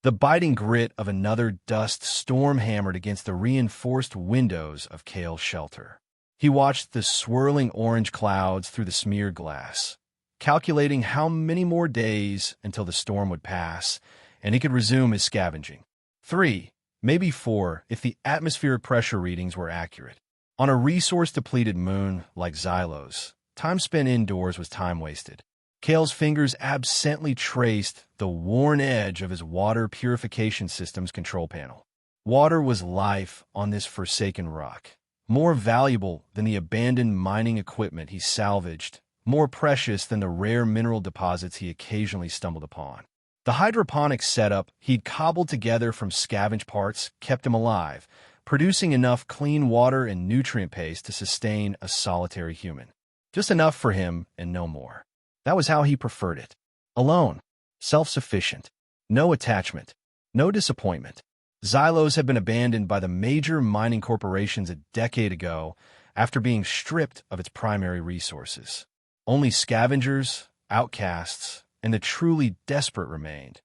The biting grit of another dust storm hammered against the reinforced windows of Kale's shelter. He watched the swirling orange clouds through the smeared glass, calculating how many more days until the storm would pass, and he could resume his scavenging. 3, maybe 4, if the atmospheric pressure readings were accurate. On a resource-depleted moon like Xylos, time spent indoors was time wasted. Kale's fingers absently traced the worn edge of his water purification system's control panel. Water was life on this forsaken rock, more valuable than the abandoned mining equipment he salvaged, more precious than the rare mineral deposits he occasionally stumbled upon. The hydroponic setup he'd cobbled together from scavenged parts kept him alive, producing enough clean water and nutrient paste to sustain a solitary human. Just enough for him and no more. That was how he preferred it. Alone, self-sufficient, no attachment, no disappointment. Xylos had been abandoned by the major mining corporations a decade ago after being stripped of its primary resources. Only scavengers, outcasts, and the truly desperate remained.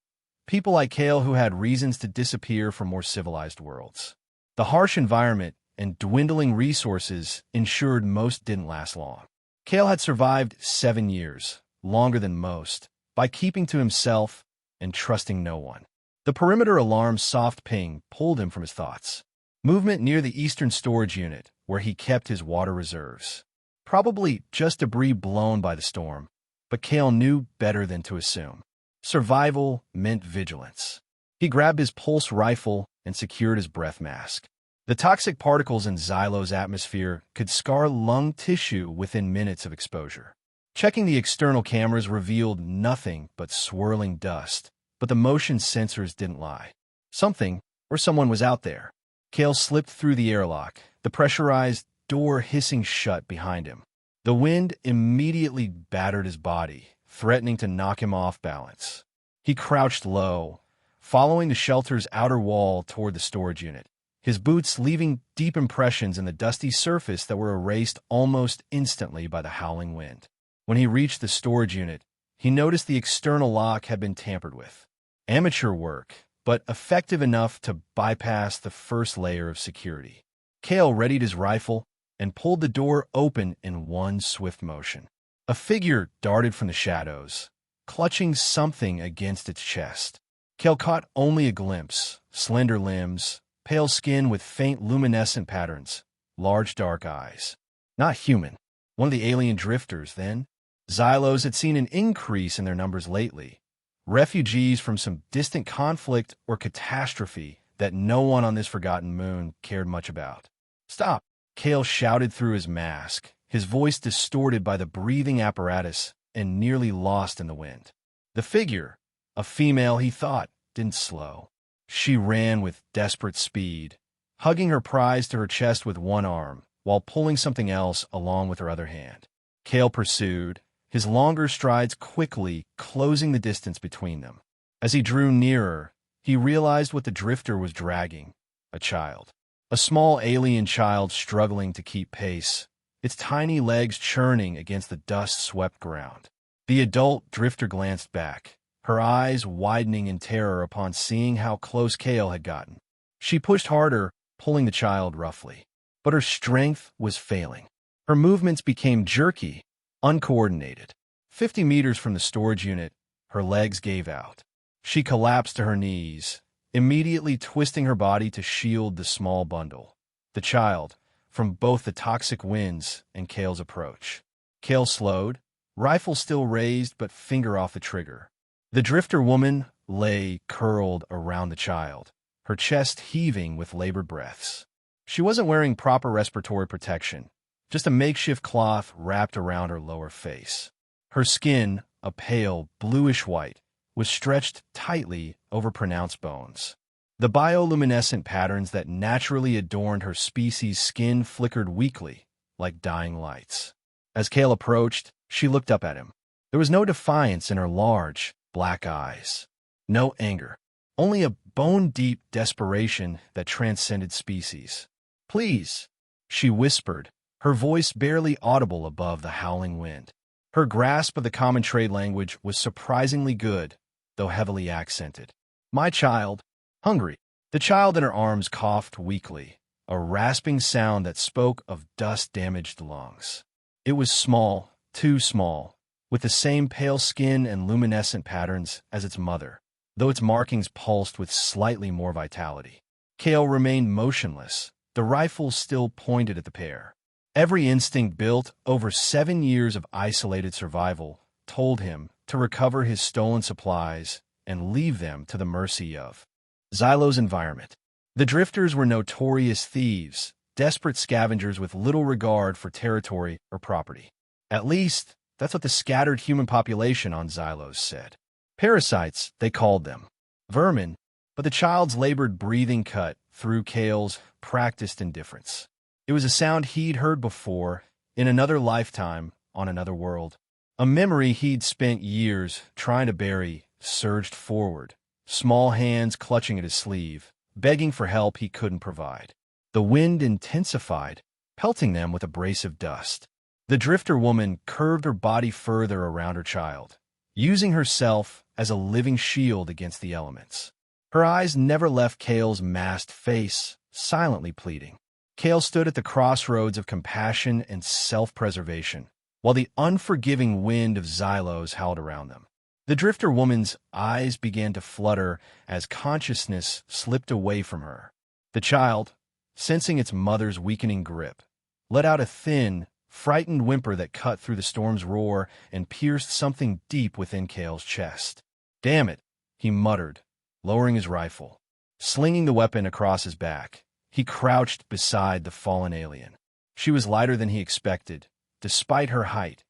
People like Kale who had reasons to disappear from more civilized worlds. The harsh environment and dwindling resources ensured most didn't last long. Kale had survived 7 years, longer than most, by keeping to himself and trusting no one. The perimeter alarm's soft ping pulled him from his thoughts. Movement near the eastern storage unit, where he kept his water reserves. Probably just debris blown by the storm, but Kale knew better than to assume. Survival meant vigilance. He grabbed his pulse rifle and secured his breath mask. The toxic particles in Xylos' atmosphere could scar lung tissue within minutes of exposure. Checking the external cameras revealed nothing but swirling dust, but the motion sensors didn't lie. Something or someone was out there. Kale slipped through the airlock, the pressurized door hissing shut behind him. The wind immediately battered his body, threatening to knock him off balance. He crouched low, following the shelter's outer wall toward the storage unit, his boots leaving deep impressions in the dusty surface that were erased almost instantly by the howling wind. When he reached the storage unit, he noticed the external lock had been tampered with. Amateur work, but effective enough to bypass the first layer of security. Kale readied his rifle and pulled the door open in one swift motion. A figure darted from the shadows, clutching something against its chest. Kale caught only a glimpse: slender limbs, pale skin with faint luminescent patterns, large dark eyes. Not human. One of the alien drifters, then. Xylos had seen an increase in their numbers lately. Refugees from some distant conflict or catastrophe that no one on this forgotten moon cared much about. "Stop!" Kale shouted through his mask, his voice distorted by the breathing apparatus and nearly lost in the wind. The figure, a female he thought, didn't slow. She ran with desperate speed, hugging her prize to her chest with one arm, while pulling something else along with her other hand. Kale pursued, his longer strides quickly closing the distance between them. As he drew nearer, he realized what the drifter was dragging: a child. A small alien child struggling to keep pace, its tiny legs churning against the dust-swept ground. The adult drifter glanced back, her eyes widening in terror upon seeing how close Kale had gotten. She pushed harder, pulling the child roughly. But her strength was failing. Her movements became jerky, uncoordinated. 50 meters from the storage unit, her legs gave out. She collapsed to her knees, immediately twisting her body to shield the small bundle. The child, from both the toxic winds and Kale's approach. Kale slowed, rifle still raised but finger off the trigger. The drifter woman lay curled around the child, her chest heaving with labored breaths. She wasn't wearing proper respiratory protection, just a makeshift cloth wrapped around her lower face. Her skin, a pale, bluish white, was stretched tightly over pronounced bones. The bioluminescent patterns that naturally adorned her species' skin flickered weakly, like dying lights. As Kale approached, she looked up at him. There was no defiance in her large, black eyes. No anger. Only a bone-deep desperation that transcended species. "Please," she whispered, her voice barely audible above the howling wind. Her grasp of the common trade language was surprisingly good, though heavily accented. My child, hungry. The child in her arms coughed weakly, a rasping sound that spoke of dust-damaged lungs. It was small, too small, with the same pale skin and luminescent patterns as its mother, though its markings pulsed with slightly more vitality. Kale remained motionless, the rifle still pointed at the pair. Every instinct built over 7 years of isolated survival told him to recover his stolen supplies and leave them to the mercy of Xylo's environment. The drifters were notorious thieves, desperate scavengers with little regard for territory or property. At least, that's what the scattered human population on Xylos said. Parasites, they called them. Vermin, but the child's labored breathing cut through Kale's practiced indifference. It was a sound he'd heard before, in another lifetime, on another world. A memory he'd spent years trying to bury surged forward, small hands clutching at his sleeve, begging for help he couldn't provide. The wind intensified, pelting them with abrasive dust. The drifter woman curved her body further around her child, using herself as a living shield against the elements. Her eyes never left Kale's masked face, silently pleading. Kale stood at the crossroads of compassion and self-preservation, while the unforgiving wind of Xylos howled around them. The drifter woman's eyes began to flutter as consciousness slipped away from her. The child, sensing its mother's weakening grip, let out a thin, frightened whimper that cut through the storm's roar and pierced something deep within Kale's chest. "Damn it," he muttered, lowering his rifle. Slinging the weapon across his back, he crouched beside the fallen alien. She was lighter than he expected, despite her height,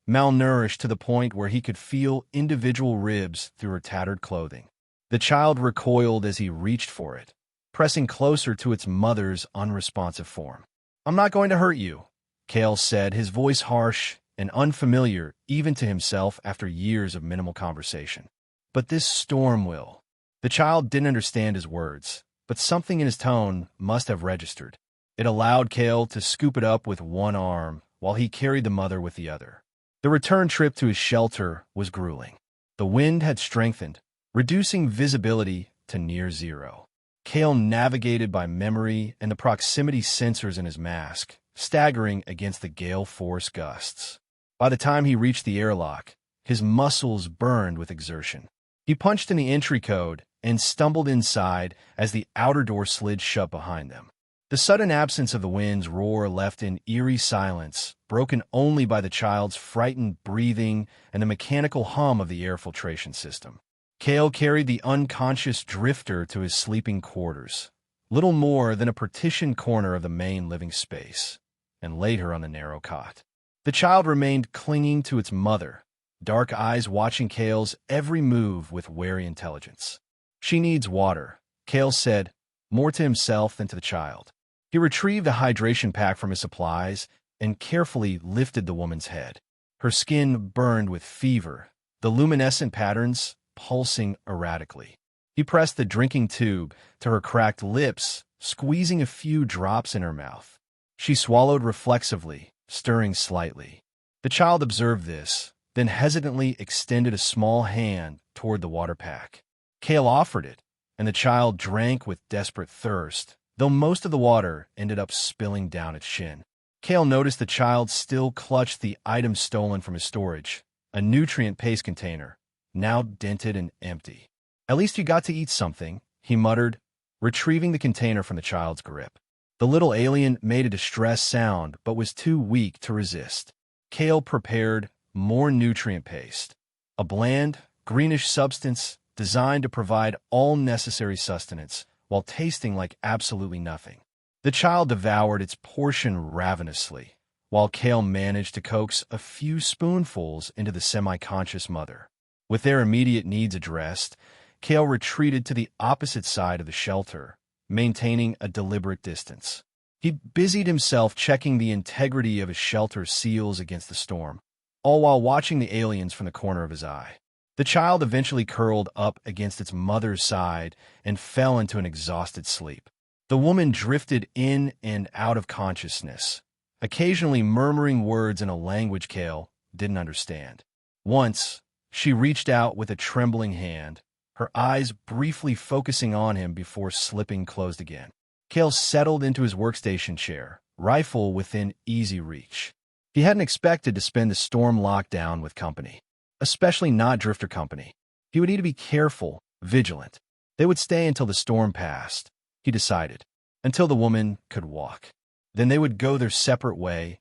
malnourished to the point where he could feel individual ribs through her tattered clothing. The child recoiled as he reached for it, pressing closer to its mother's unresponsive form. "I'm not going to hurt you," Kale said, his voice harsh and unfamiliar even to himself after years of minimal conversation. "But this storm will." The child didn't understand his words, but something in his tone must have registered. It allowed Kale to scoop it up with one arm while he carried the mother with the other. The return trip to his shelter was grueling. The wind had strengthened, reducing visibility to near zero. Kale navigated by memory and the proximity sensors in his mask, staggering against the gale force gusts. By the time he reached the airlock, his muscles burned with exertion. He punched in the entry code and stumbled inside as the outer door slid shut behind them. The sudden absence of the wind's roar left an eerie silence, broken only by the child's frightened breathing and the mechanical hum of the air filtration system. Kale carried the unconscious drifter to his sleeping quarters, little more than a partitioned corner of the main living space, and laid her on the narrow cot. The child remained clinging to its mother, dark eyes watching Kale's every move with wary intelligence. "She needs water," Kale said, more to himself than to the child. He retrieved a hydration pack from his supplies and carefully lifted the woman's head. Her skin burned with fever, the luminescent patterns pulsing erratically. He pressed the drinking tube to her cracked lips, squeezing a few drops in her mouth. She swallowed reflexively, stirring slightly. The child observed this, then hesitantly extended a small hand toward the water pack. Kale offered it, and the child drank with desperate thirst, though most of the water ended up spilling down its shin. Kale noticed the child still clutched the item stolen from his storage, a nutrient paste container, now dented and empty. "At least you got to eat something," he muttered, retrieving the container from the child's grip. The little alien made a distressed sound but was too weak to resist. Kale prepared more nutrient paste, a bland, greenish substance designed to provide all necessary sustenance while tasting like absolutely nothing. The child devoured its portion ravenously, while Kale managed to coax a few spoonfuls into the semi-conscious mother. With their immediate needs addressed, Kale retreated to the opposite side of the shelter, maintaining a deliberate distance. He busied himself checking the integrity of his shelter's seals against the storm, all while watching the aliens from the corner of his eye. The child eventually curled up against its mother's side and fell into an exhausted sleep. The woman drifted in and out of consciousness, occasionally murmuring words in a language Kale didn't understand. Once, she reached out with a trembling hand, her eyes briefly focusing on him before slipping closed again. Cale settled into his workstation chair, rifle within easy reach. He hadn't expected to spend the storm lockdown with company, especially not drifter company. He would need to be careful, vigilant. They would stay until the storm passed, he decided, until the woman could walk. Then they would go their separate way,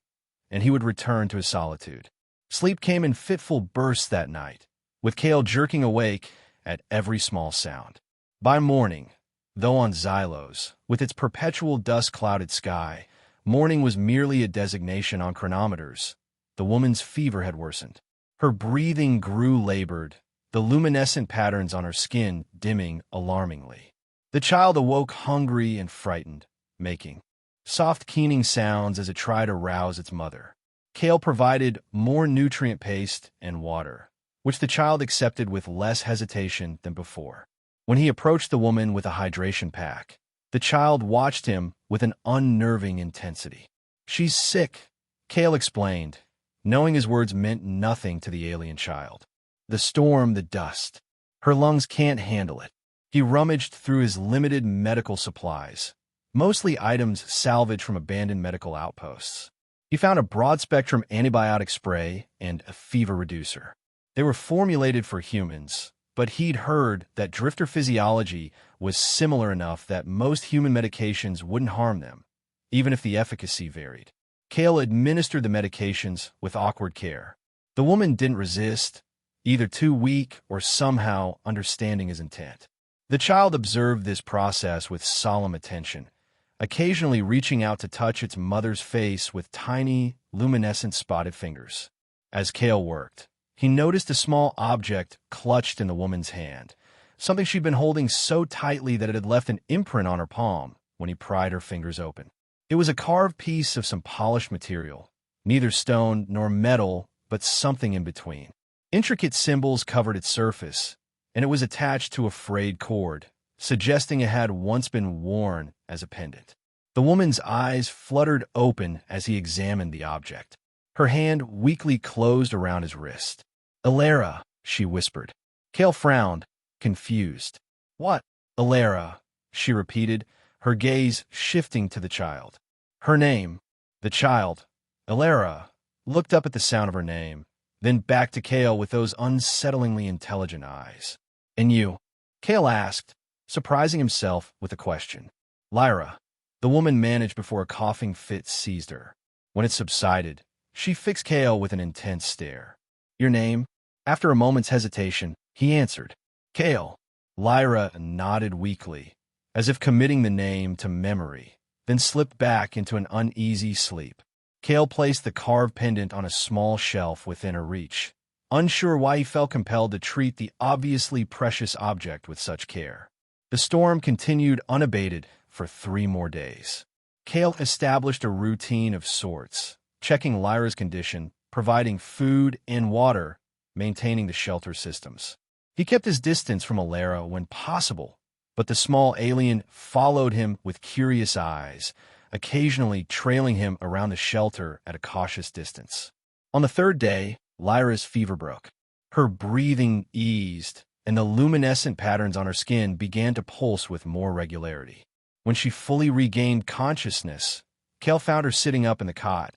and he would return to his solitude. Sleep came in fitful bursts that night, with Cale jerking awake at every small sound. By morning, though on Xylos, with its perpetual dust-clouded sky, morning was merely a designation on chronometers. The woman's fever had worsened. Her breathing grew labored, the luminescent patterns on her skin dimming alarmingly. The child awoke hungry and frightened, making soft keening sounds as it tried to rouse its mother. Cale provided more nutrient paste and water, which the child accepted with less hesitation than before. When he approached the woman with a hydration pack, the child watched him with an unnerving intensity. "She's sick," Cale explained, knowing his words meant nothing to the alien child. "The storm, the dust. Her lungs can't handle it." He rummaged through his limited medical supplies, mostly items salvaged from abandoned medical outposts. He found a broad-spectrum antibiotic spray and a fever reducer. They were formulated for humans, but he'd heard that drifter physiology was similar enough that most human medications wouldn't harm them, even if the efficacy varied. Cale administered the medications with awkward care. The woman didn't resist, either too weak or somehow understanding his intent. The child observed this process with solemn attention, occasionally reaching out to touch its mother's face with tiny, luminescent spotted fingers. As Cale worked, he noticed a small object clutched in the woman's hand, something she'd been holding so tightly that it had left an imprint on her palm when he pried her fingers open. It was a carved piece of some polished material, neither stone nor metal, but something in between. Intricate symbols covered its surface, and it was attached to a frayed cord, suggesting it had once been worn as a pendant. The woman's eyes fluttered open as he examined the object. Her hand weakly closed around his wrist. "Alara," she whispered. Cale frowned, confused. "What?" "Alara," she repeated, her gaze shifting to the child. Her name. The child, Alara, looked up at the sound of her name, then back to Cale with those unsettlingly intelligent eyes. "And you?" Cale asked, surprising himself with a question. "Lyra," the woman managed before a coughing fit seized her. When it subsided, she fixed Cale with an intense stare. "Your name?" After a moment's hesitation, he answered, "Cale." Lyra nodded weakly, as if committing the name to memory, then slipped back into an uneasy sleep. Cale placed the carved pendant on a small shelf within her reach, unsure why he felt compelled to treat the obviously precious object with such care. The storm continued unabated for 3 more days. Cale established a routine of sorts, checking Lyra's condition, providing food and water, maintaining the shelter systems. He kept his distance from Alara when possible, but the small alien followed him with curious eyes, occasionally trailing him around the shelter at a cautious distance. On the 3rd day, Lyra's fever broke. Her breathing eased, and the luminescent patterns on her skin began to pulse with more regularity. When she fully regained consciousness, Cale found her sitting up in the cot,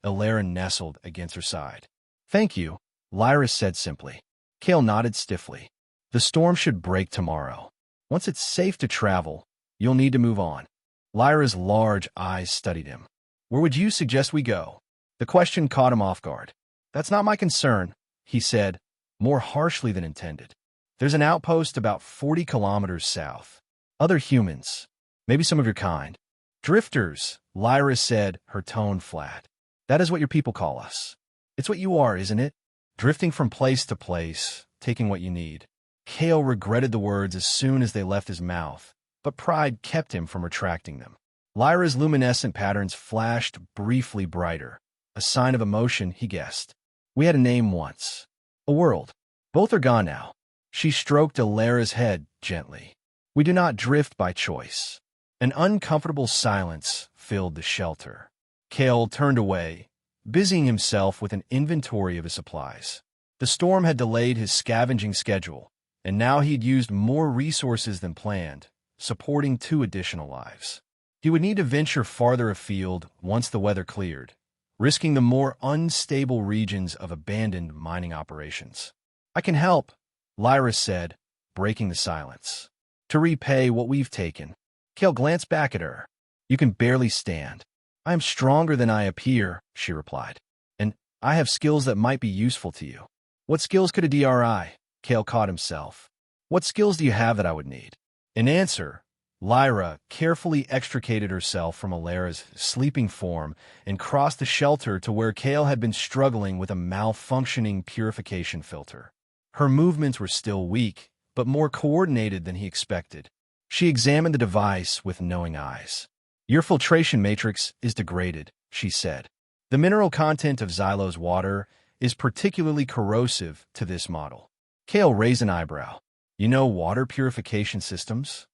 Alara nestled against her side. "Thank you," Lyra said simply. Cale nodded stiffly. "The storm should break tomorrow. Once it's safe to travel, you'll need to move on." Lyra's large eyes studied him. "Where would you suggest we go?" The question caught him off guard. "That's not my concern," he said, more harshly than intended. "There's an outpost about 40 kilometers south. Other humans, maybe some of your kind." "Drifters," Lyra said, her tone flat. "That is what your people call us. It's what you are, isn't it? Drifting from place to place, taking what you need." Cale regretted the words as soon as they left his mouth, but pride kept him from retracting them. Lyra's luminescent patterns flashed briefly brighter, a sign of emotion, he guessed. "We had a name once. A world. Both are gone now." She stroked Alara's head gently. "We do not drift by choice." An uncomfortable silence filled the shelter. Cale turned away, busying himself with an inventory of his supplies. The storm had delayed his scavenging schedule, and now he'd used more resources than planned, supporting 2 additional lives. He would need to venture farther afield once the weather cleared, risking the more unstable regions of abandoned mining operations. "I can help," Lyra said, breaking the silence. "To repay what we've taken." Kale glanced back at her. "You can barely stand." "I am stronger than I appear," she replied. "And I have skills that might be useful to you." "What skills could a DRI?" Kale caught himself. "What skills do you have that I would need?" In answer, Lyra carefully extricated herself from Alara's sleeping form and crossed the shelter to where Kale had been struggling with a malfunctioning purification filter. Her movements were still weak, but more coordinated than he expected. She examined the device with knowing eyes. "Your filtration matrix is degraded," she said. "The mineral content of Xylo's water is particularly corrosive to this model." Kale raised an eyebrow. "You know water purification systems?"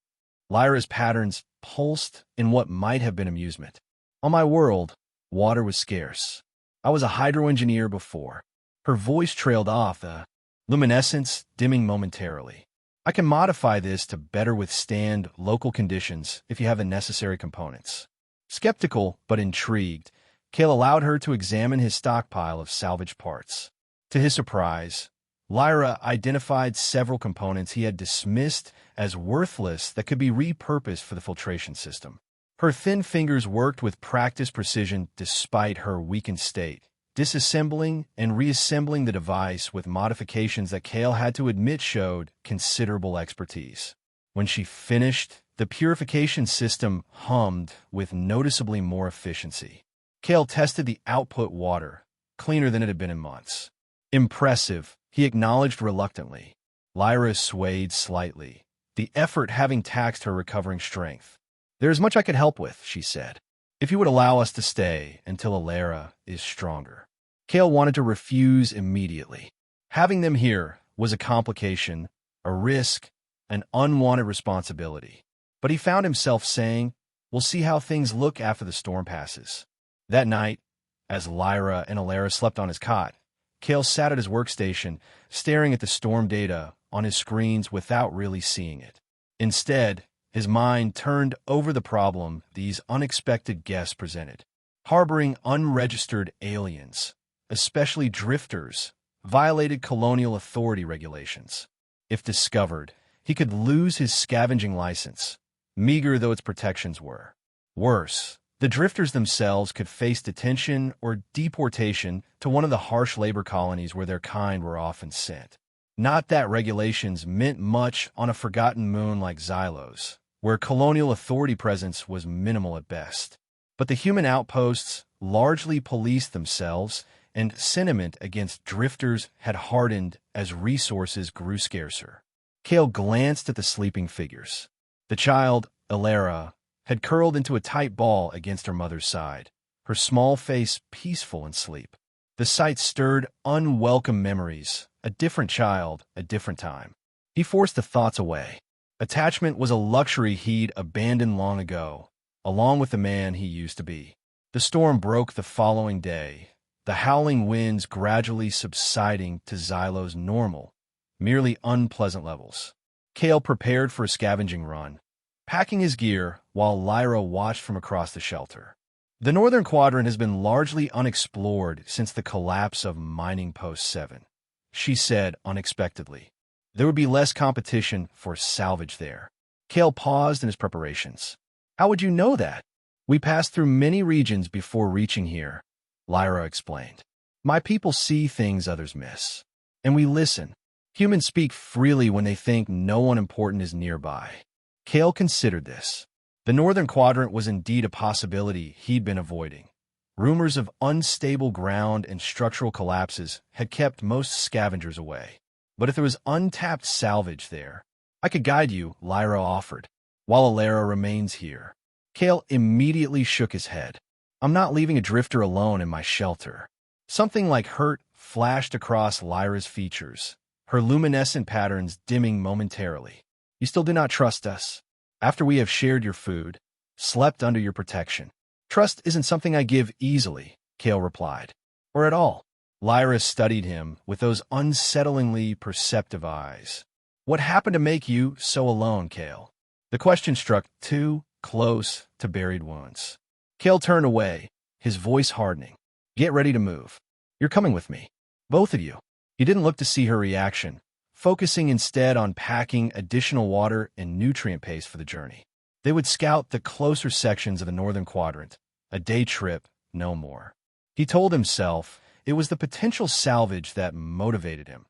Lyra's patterns pulsed in what might have been amusement. "On my world, water was scarce. I was a hydroengineer before." Her voice trailed off, the luminescence dimming momentarily. "I can modify this to better withstand local conditions if you have the necessary components." Skeptical but intrigued, Kale allowed her to examine his stockpile of salvaged parts. To his surprise, Lyra identified several components he had dismissed as worthless that could be repurposed for the filtration system. Her thin fingers worked with practiced precision despite her weakened state, disassembling and reassembling the device with modifications that Kale had to admit showed considerable expertise. When she finished, the purification system hummed with noticeably more efficiency. Kale tested the output water, cleaner than it had been in months. "Impressive," he acknowledged reluctantly. Lyra swayed slightly, the effort having taxed her recovering strength. "There is much I could help with," she said, "if you would allow us to stay until Alara is stronger." Kale wanted to refuse immediately. Having them here was a complication, a risk, an unwanted responsibility. But he found himself saying, "We'll see how things look after the storm passes." That night, as Lyra and Alara slept on his cot, Kale sat at his workstation, staring at the storm data on his screens without really seeing it. Instead, his mind turned over the problem these unexpected guests presented. Harboring unregistered aliens, especially drifters, violated colonial authority regulations. If discovered, he could lose his scavenging license, meager though its protections were. Worse, the drifters themselves could face detention or deportation to one of the harsh labor colonies where their kind were often sent. Not that regulations meant much on a forgotten moon like Xylos, where colonial authority presence was minimal at best. But the human outposts largely policed themselves, and sentiment against drifters had hardened as resources grew scarcer. Kale glanced at the sleeping figures. The child, Alara, had curled into a tight ball against her mother's side, her small face peaceful in sleep. The sight stirred unwelcome memories, a different child, a different time. He forced the thoughts away. Attachment was a luxury he'd abandoned long ago, along with the man he used to be. The storm broke the following day, the howling winds gradually subsiding to Xylo's normal, merely unpleasant levels. Kale prepared for a scavenging run, packing his gear while Lyra watched from across the shelter. The northern quadrant has been largely unexplored since the collapse of Mining Post 7, she said unexpectedly. There would be less competition for salvage there. Kale paused in his preparations. "How would you know that?" "We passed through many regions before reaching here," Lyra explained. "My people see things others miss. And we listen. Humans speak freely when they think no one important is nearby." Kale considered this. The northern quadrant was indeed a possibility he'd been avoiding. Rumors of unstable ground and structural collapses had kept most scavengers away. But if there was untapped salvage there, "I could guide you," Lyra offered, "while Alara remains here." Kale immediately shook his head. "I'm not leaving a drifter alone in my shelter." Something like hurt flashed across Lyra's features, her luminescent patterns dimming momentarily. "You still do not trust us, after we have shared your food, slept under your protection." "Trust isn't something I give easily," Kale replied. "Or at all." Lyra studied him with those unsettlingly perceptive eyes. What happened to make you so alone, Kale? The question struck too close to buried wounds. Kale turned away, his voice hardening. Get ready to move. You're coming with me. Both of you. He didn't look to see her reaction, focusing instead on packing additional water and nutrient paste for the journey. They would scout the closer sections of the northern quadrant, a day trip, no more. He told himself it was the potential salvage that motivated him,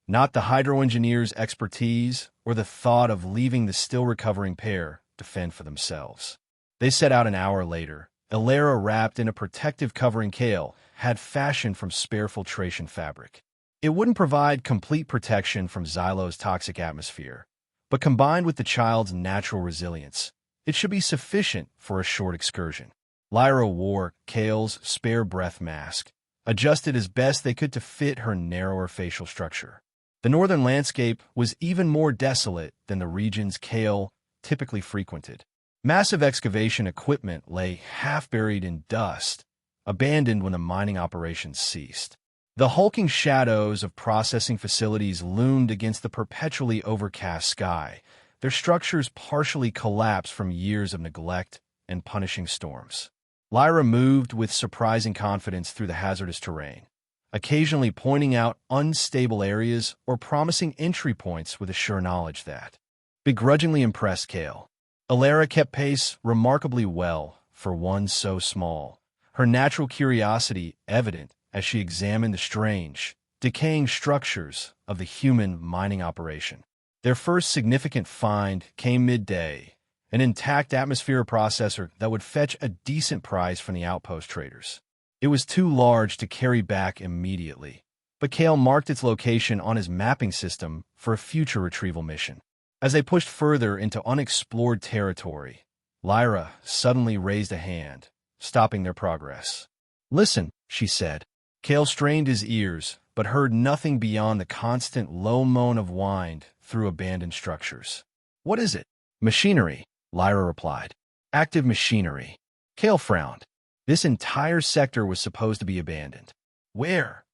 not the hydro-engineer's expertise or the thought of leaving the still-recovering pair to fend for themselves. They set out an hour later. Alara, wrapped in a protective covering Kale had fashioned from spare filtration fabric. It wouldn't provide complete protection from Xylo's toxic atmosphere, but combined with the child's natural resilience, it should be sufficient for a short excursion. Lyra wore Kale's spare breath mask, adjusted as best they could to fit her narrower facial structure. The northern landscape was even more desolate than the regions Kale typically frequented. Massive excavation equipment lay half-buried in dust, abandoned when the mining operations ceased. The hulking shadows of processing facilities loomed against the perpetually overcast sky, their structures partially collapsed from years of neglect and punishing storms. Lyra moved with surprising confidence through the hazardous terrain, occasionally pointing out unstable areas or promising entry points with a sure knowledge that begrudgingly impressed Kale. Alara kept pace remarkably well for one so small, her natural curiosity evident as she examined the strange, decaying structures of the human mining operation. Their first significant find came midday, an intact atmosphere processor that would fetch a decent price from the outpost traders. It was too large to carry back immediately, but Kale marked its location on his mapping system for a future retrieval mission. As they pushed further into unexplored territory, Lyra suddenly raised a hand, stopping their progress. "Listen," she said. Kale strained his ears, but heard nothing beyond the constant low moan of wind through abandoned structures. "What is it?" "Machinery," Lyra replied. "Active machinery." Kale frowned. This entire sector was supposed to be abandoned. "Where?"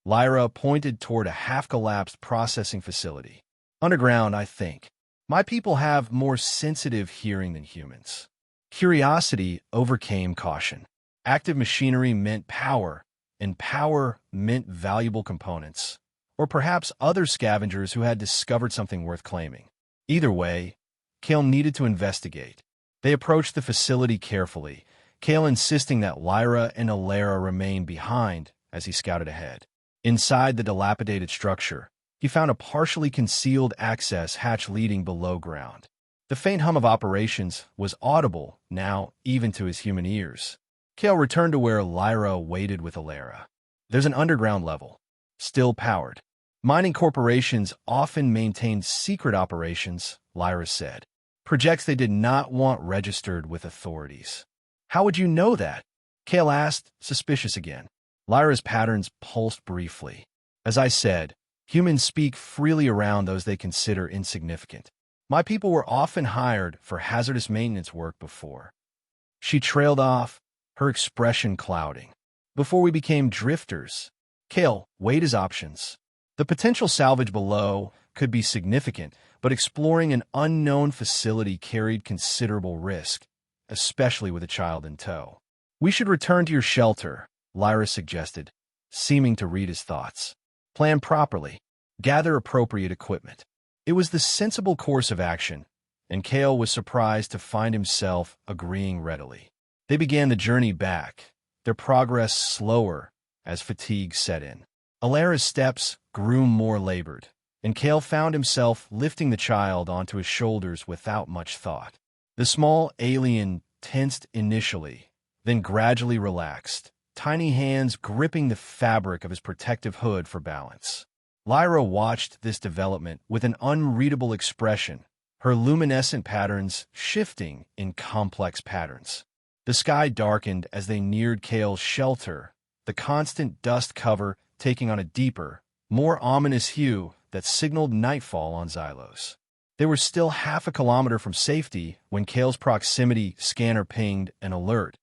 Lyra pointed toward a half-collapsed processing facility. "Underground, I think. My people have more sensitive hearing than humans." Curiosity overcame caution. Active machinery meant power, and power meant valuable components, or perhaps other scavengers who had discovered something worth claiming. Either way, Kale needed to investigate. They approached the facility carefully, Kale insisting that Lyra and Alara remain behind as he scouted ahead. Inside the dilapidated structure, he found a partially concealed access hatch leading below ground. The faint hum of operations was audible now even to his human ears. Kale returned to where Lyra waited with Alara. "There's an underground level, still powered. Mining corporations often maintained secret operations," Lyra said. "Projects they did not want registered with authorities." "How would you know that?" Kale asked, suspicious again. Lyra's patterns pulsed briefly. "As I said, humans speak freely around those they consider insignificant. My people were often hired for hazardous maintenance work before." She trailed off, her expression clouding. "Before we became drifters." Kale weighed his options. The potential salvage below could be significant, but exploring an unknown facility carried considerable risk, especially with a child in tow. "We should return to your shelter," Lyra suggested, seeming to read his thoughts. "Plan properly. Gather appropriate equipment." It was the sensible course of action, and Kale was surprised to find himself agreeing readily. They began the journey back, their progress slower as fatigue set in. Alara's steps grew more labored, and Kale found himself lifting the child onto his shoulders without much thought. The small alien tensed initially, then gradually relaxed, tiny hands gripping the fabric of his protective hood for balance. Lyra watched this development with an unreadable expression, her luminescent patterns shifting in complex patterns. The sky darkened as they neared Kale's shelter, the constant dust cover taking on a deeper, more ominous hue that signaled nightfall on Xylos. They were still half a kilometer from safety when Kale's proximity scanner pinged an alert,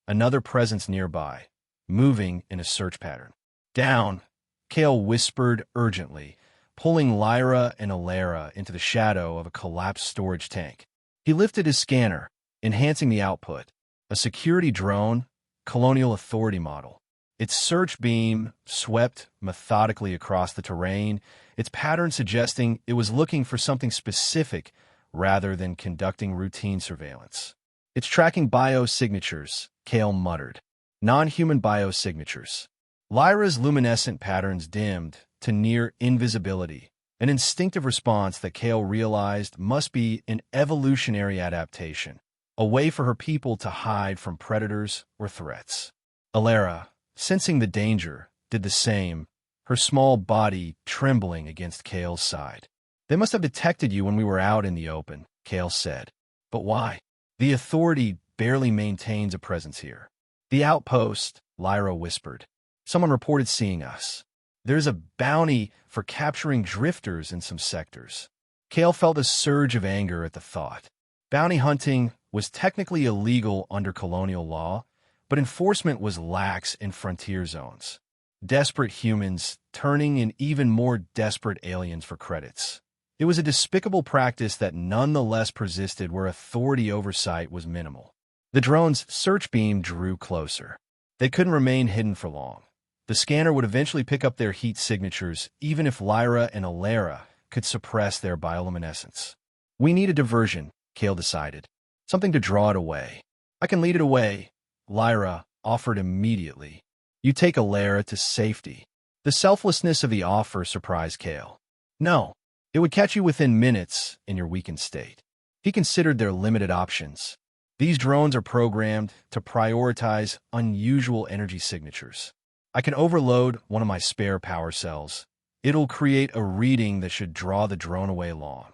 another presence nearby, moving in a search pattern. "Down," Kale whispered urgently, pulling Lyra and Alara into the shadow of a collapsed storage tank. He lifted his scanner, enhancing the output. A security drone, Colonial Authority model. Its search beam swept methodically across the terrain, its pattern suggesting it was looking for something specific rather than conducting routine surveillance. It's tracking biosignatures, Kale muttered. Non-human biosignatures. Lyra's luminescent patterns dimmed to near invisibility, an instinctive response that Kale realized must be an evolutionary adaptation, a way for her people to hide from predators or threats. Alara, sensing the danger, did the same, her small body trembling against Kale's side. They must have detected you when we were out in the open, Kale said. But why? The Authority barely maintains a presence here. The outpost, Lyra whispered. Someone reported seeing us. There's a bounty for capturing drifters in some sectors. Kale felt a surge of anger at the thought. Bounty hunting was technically illegal under colonial law, but enforcement was lax in frontier zones. Desperate humans turning in even more desperate aliens for credits. It was a despicable practice that nonetheless persisted where Authority oversight was minimal. The drone's search beam drew closer. They couldn't remain hidden for long. The scanner would eventually pick up their heat signatures, even if Lyra and Alara could suppress their bioluminescence. We need a diversion, Kale decided. Something to draw it away. I can lead it away, Lyra offered immediately. You take Alara to safety. The selflessness of the offer surprised Kale. No, it would catch you within minutes in your weakened state. He considered their limited options. These drones are programmed to prioritize unusual energy signatures. I can overload one of my spare power cells. It'll create a reading that should draw the drone away long.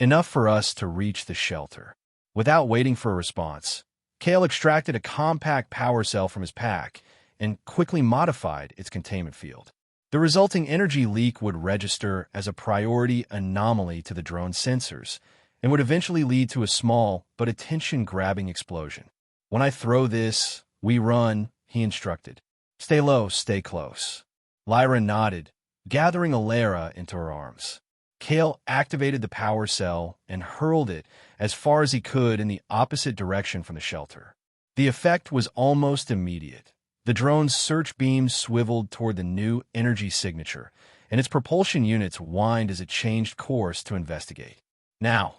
Enough for us to reach the shelter. Without waiting for a response, Kale extracted a compact power cell from his pack and quickly modified its containment field. The resulting energy leak would register as a priority anomaly to the drone's sensors and would eventually lead to a small but attention-grabbing explosion. When I throw this, we run, he instructed. Stay low, stay close. Lyra nodded, gathering Alara into her arms. Kale activated the power cell and hurled it as far as he could in the opposite direction from the shelter. The effect was almost immediate. The drone's search beam swiveled toward the new energy signature, and its propulsion units whined as it changed course to investigate. Now,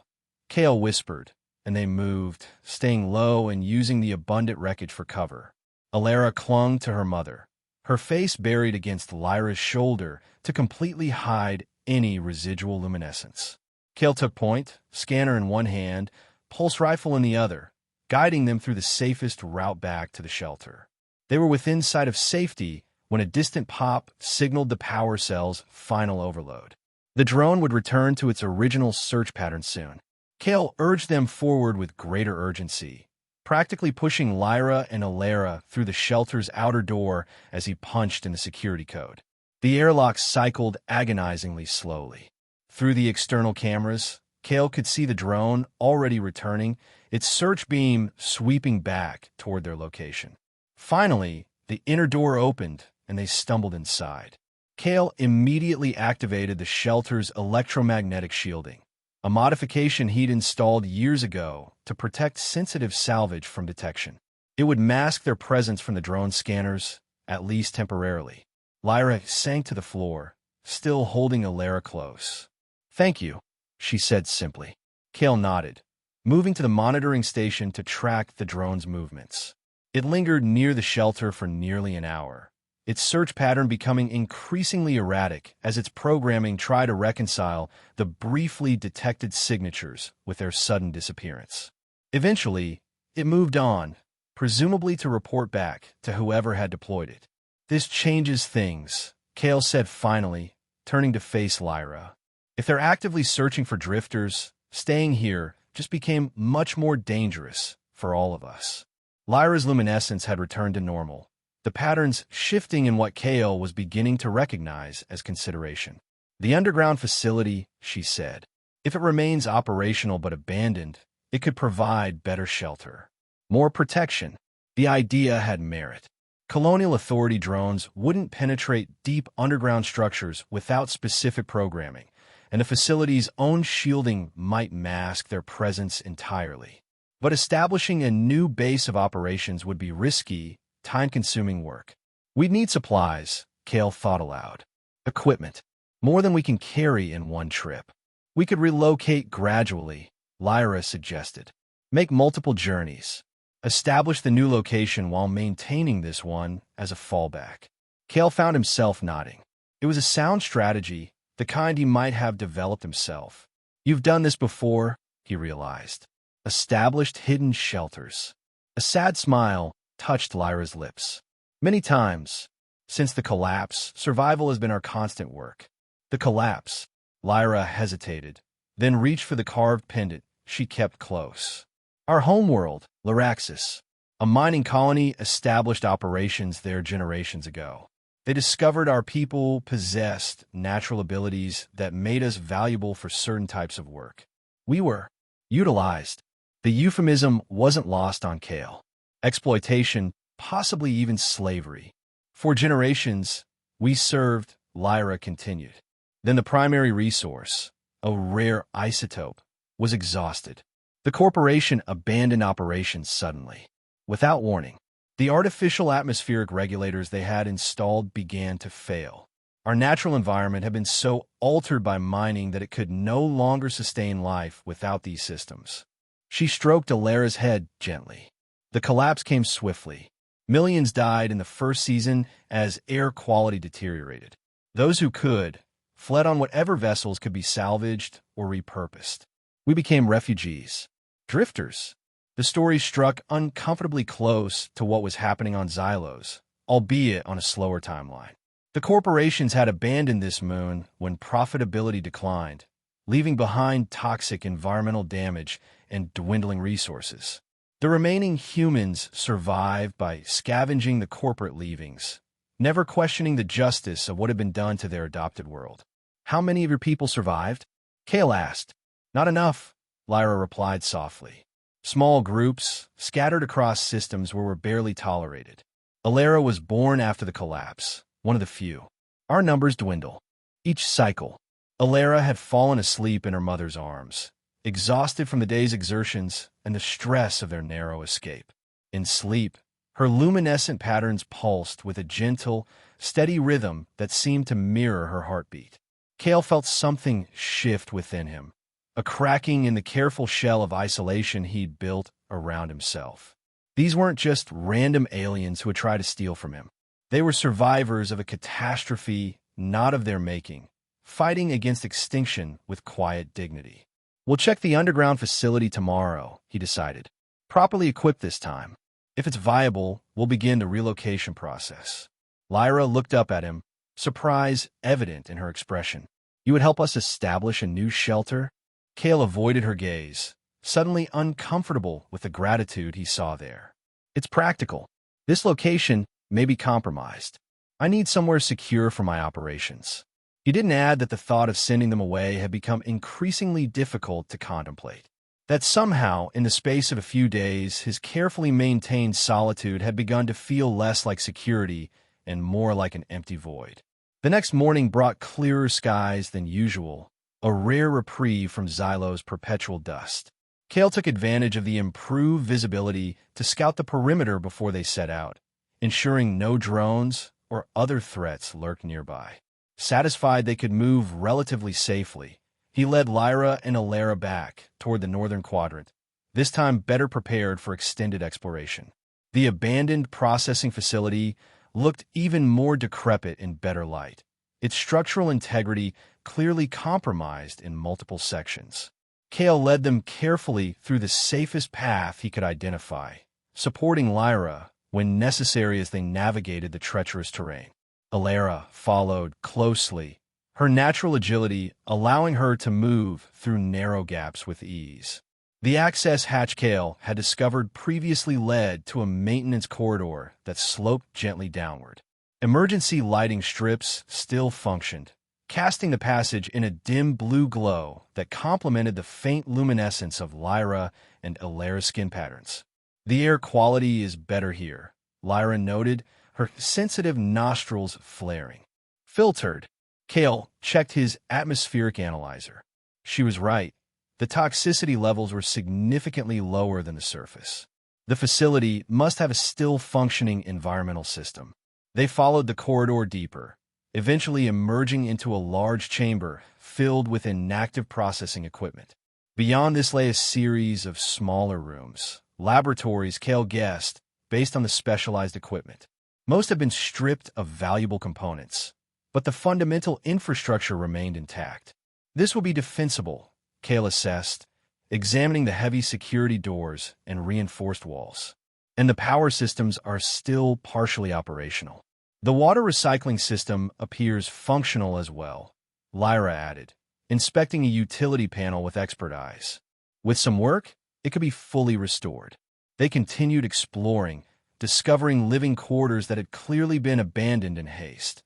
Kale whispered, and they moved, staying low and using the abundant wreckage for cover. Alara clung to her mother, her face buried against Lyra's shoulder to completely hide any residual luminescence. Kale took point, scanner in one hand, pulse rifle in the other, guiding them through the safest route back to the shelter. They were within sight of safety when a distant pop signaled the power cell's final overload. The drone would return to its original search pattern soon. Kale urged them forward with greater urgency, practically pushing Lyra and Alara through the shelter's outer door as he punched in the security code. The airlock cycled agonizingly slowly. Through the external cameras, Kale could see the drone already returning, its search beam sweeping back toward their location. Finally, the inner door opened, and they stumbled inside. Kale immediately activated the shelter's electromagnetic shielding, a modification he'd installed years ago to protect sensitive salvage from detection. It would mask their presence from the drone scanners, at least temporarily. Lyra sank to the floor, still holding Alara close. "Thank you," she said simply. Kale nodded, moving to the monitoring station to track the drone's movements. It lingered near the shelter for nearly an hour, its search pattern becoming increasingly erratic as its programming tried to reconcile the briefly detected signatures with their sudden disappearance. Eventually, it moved on, presumably to report back to whoever had deployed it. "This changes things," Kale said finally, turning to face Lyra. "If they're actively searching for drifters, staying here just became much more dangerous for all of us." Lyra's luminescence had returned to normal, the patterns shifting in what Kale was beginning to recognize as consideration. "The underground facility," she said. "If it remains operational but abandoned, it could provide better shelter. More protection." The idea had merit. Colonial Authority drones wouldn't penetrate deep underground structures without specific programming, and the facility's own shielding might mask their presence entirely. But establishing a new base of operations would be risky, time-consuming work. We'd need supplies, Kale thought aloud. Equipment. More than we can carry in one trip. We could relocate gradually, Lyra suggested. Make multiple journeys. Establish the new location while maintaining this one as a fallback. Kale found himself nodding. It was a sound strategy, the kind he might have developed himself. You've done this before, he realized. Established hidden shelters. A sad smile touched Lyra's lips. Many times, since the collapse, survival has been our constant work. The collapse. Lyra hesitated, then reached for the carved pendant she kept close. Our homeworld, Lyraxis. A mining colony established operations there generations ago. They discovered our people possessed natural abilities that made us valuable for certain types of work. We were utilized. The euphemism wasn't lost on Kale. Exploitation, possibly even slavery. For generations, we served, Lyra continued. Then the primary resource, a rare isotope, was exhausted. The corporation abandoned operations suddenly. Without warning, the artificial atmospheric regulators they had installed began to fail. Our natural environment had been so altered by mining that it could no longer sustain life without these systems. She stroked Alara's head gently. The collapse came swiftly. Millions died in the first season as air quality deteriorated. Those who could fled on whatever vessels could be salvaged or repurposed. We became refugees, drifters. The story struck uncomfortably close to what was happening on Xylos, albeit on a slower timeline. The corporations had abandoned this moon when profitability declined, leaving behind toxic environmental damage and dwindling resources. The remaining humans survived by scavenging the corporate leavings, never questioning the justice of what had been done to their adopted world. How many of your people survived? Kale asked. Not enough, Lyra replied softly. Small groups, scattered across systems where we're barely tolerated. Alara was born after the collapse, one of the few. Our numbers dwindle. Each cycle, Alara had fallen asleep in her mother's arms, exhausted from the day's exertions and the stress of their narrow escape. In sleep, her luminescent patterns pulsed with a gentle, steady rhythm that seemed to mirror her heartbeat. Kale felt something shift within him, a cracking in the careful shell of isolation he'd built around himself. These weren't just random aliens who would try to steal from him. They were survivors of a catastrophe not of their making, fighting against extinction with quiet dignity. We'll check the underground facility tomorrow, he decided. Properly equipped this time. If it's viable, we'll begin the relocation process. Lyra looked up at him, surprise evident in her expression. You would help us establish a new shelter? Kale avoided her gaze, suddenly uncomfortable with the gratitude he saw there. It's practical. This location may be compromised. I need somewhere secure for my operations. He didn't add that the thought of sending them away had become increasingly difficult to contemplate. That somehow, in the space of a few days, his carefully maintained solitude had begun to feel less like security and more like an empty void. The next morning brought clearer skies than usual, a rare reprieve from Xylo's perpetual dust. Kale took advantage of the improved visibility to scout the perimeter before they set out, ensuring no drones or other threats lurked nearby. Satisfied they could move relatively safely, he led Lyra and Alara back toward the northern quadrant, this time better prepared for extended exploration. The abandoned processing facility looked even more decrepit in better light, its structural integrity clearly compromised in multiple sections. Kale led them carefully through the safest path he could identify, supporting Lyra when necessary as they navigated the treacherous terrain. Alara followed closely, her natural agility allowing her to move through narrow gaps with ease. The access hatch Kale had discovered previously led to a maintenance corridor that sloped gently downward. Emergency lighting strips still functioned, casting the passage in a dim blue glow that complemented the faint luminescence of Lyra and Alara's skin patterns. The air quality is better here, Lyra noted, her sensitive nostrils flaring. Filtered. Kale checked his atmospheric analyzer. She was right. The toxicity levels were significantly lower than the surface. The facility must have a still-functioning environmental system. They followed the corridor deeper, eventually emerging into a large chamber filled with inactive processing equipment. Beyond this lay a series of smaller rooms, laboratories, Kale guessed, based on the specialized equipment. Most had been stripped of valuable components, but the fundamental infrastructure remained intact. This will be defensible, Kale assessed, examining the heavy security doors and reinforced walls. And the power systems are still partially operational. The water recycling system appears functional as well, Lyra added, inspecting a utility panel with expert eyes. With some work, it could be fully restored. They continued exploring, discovering living quarters that had clearly been abandoned in haste.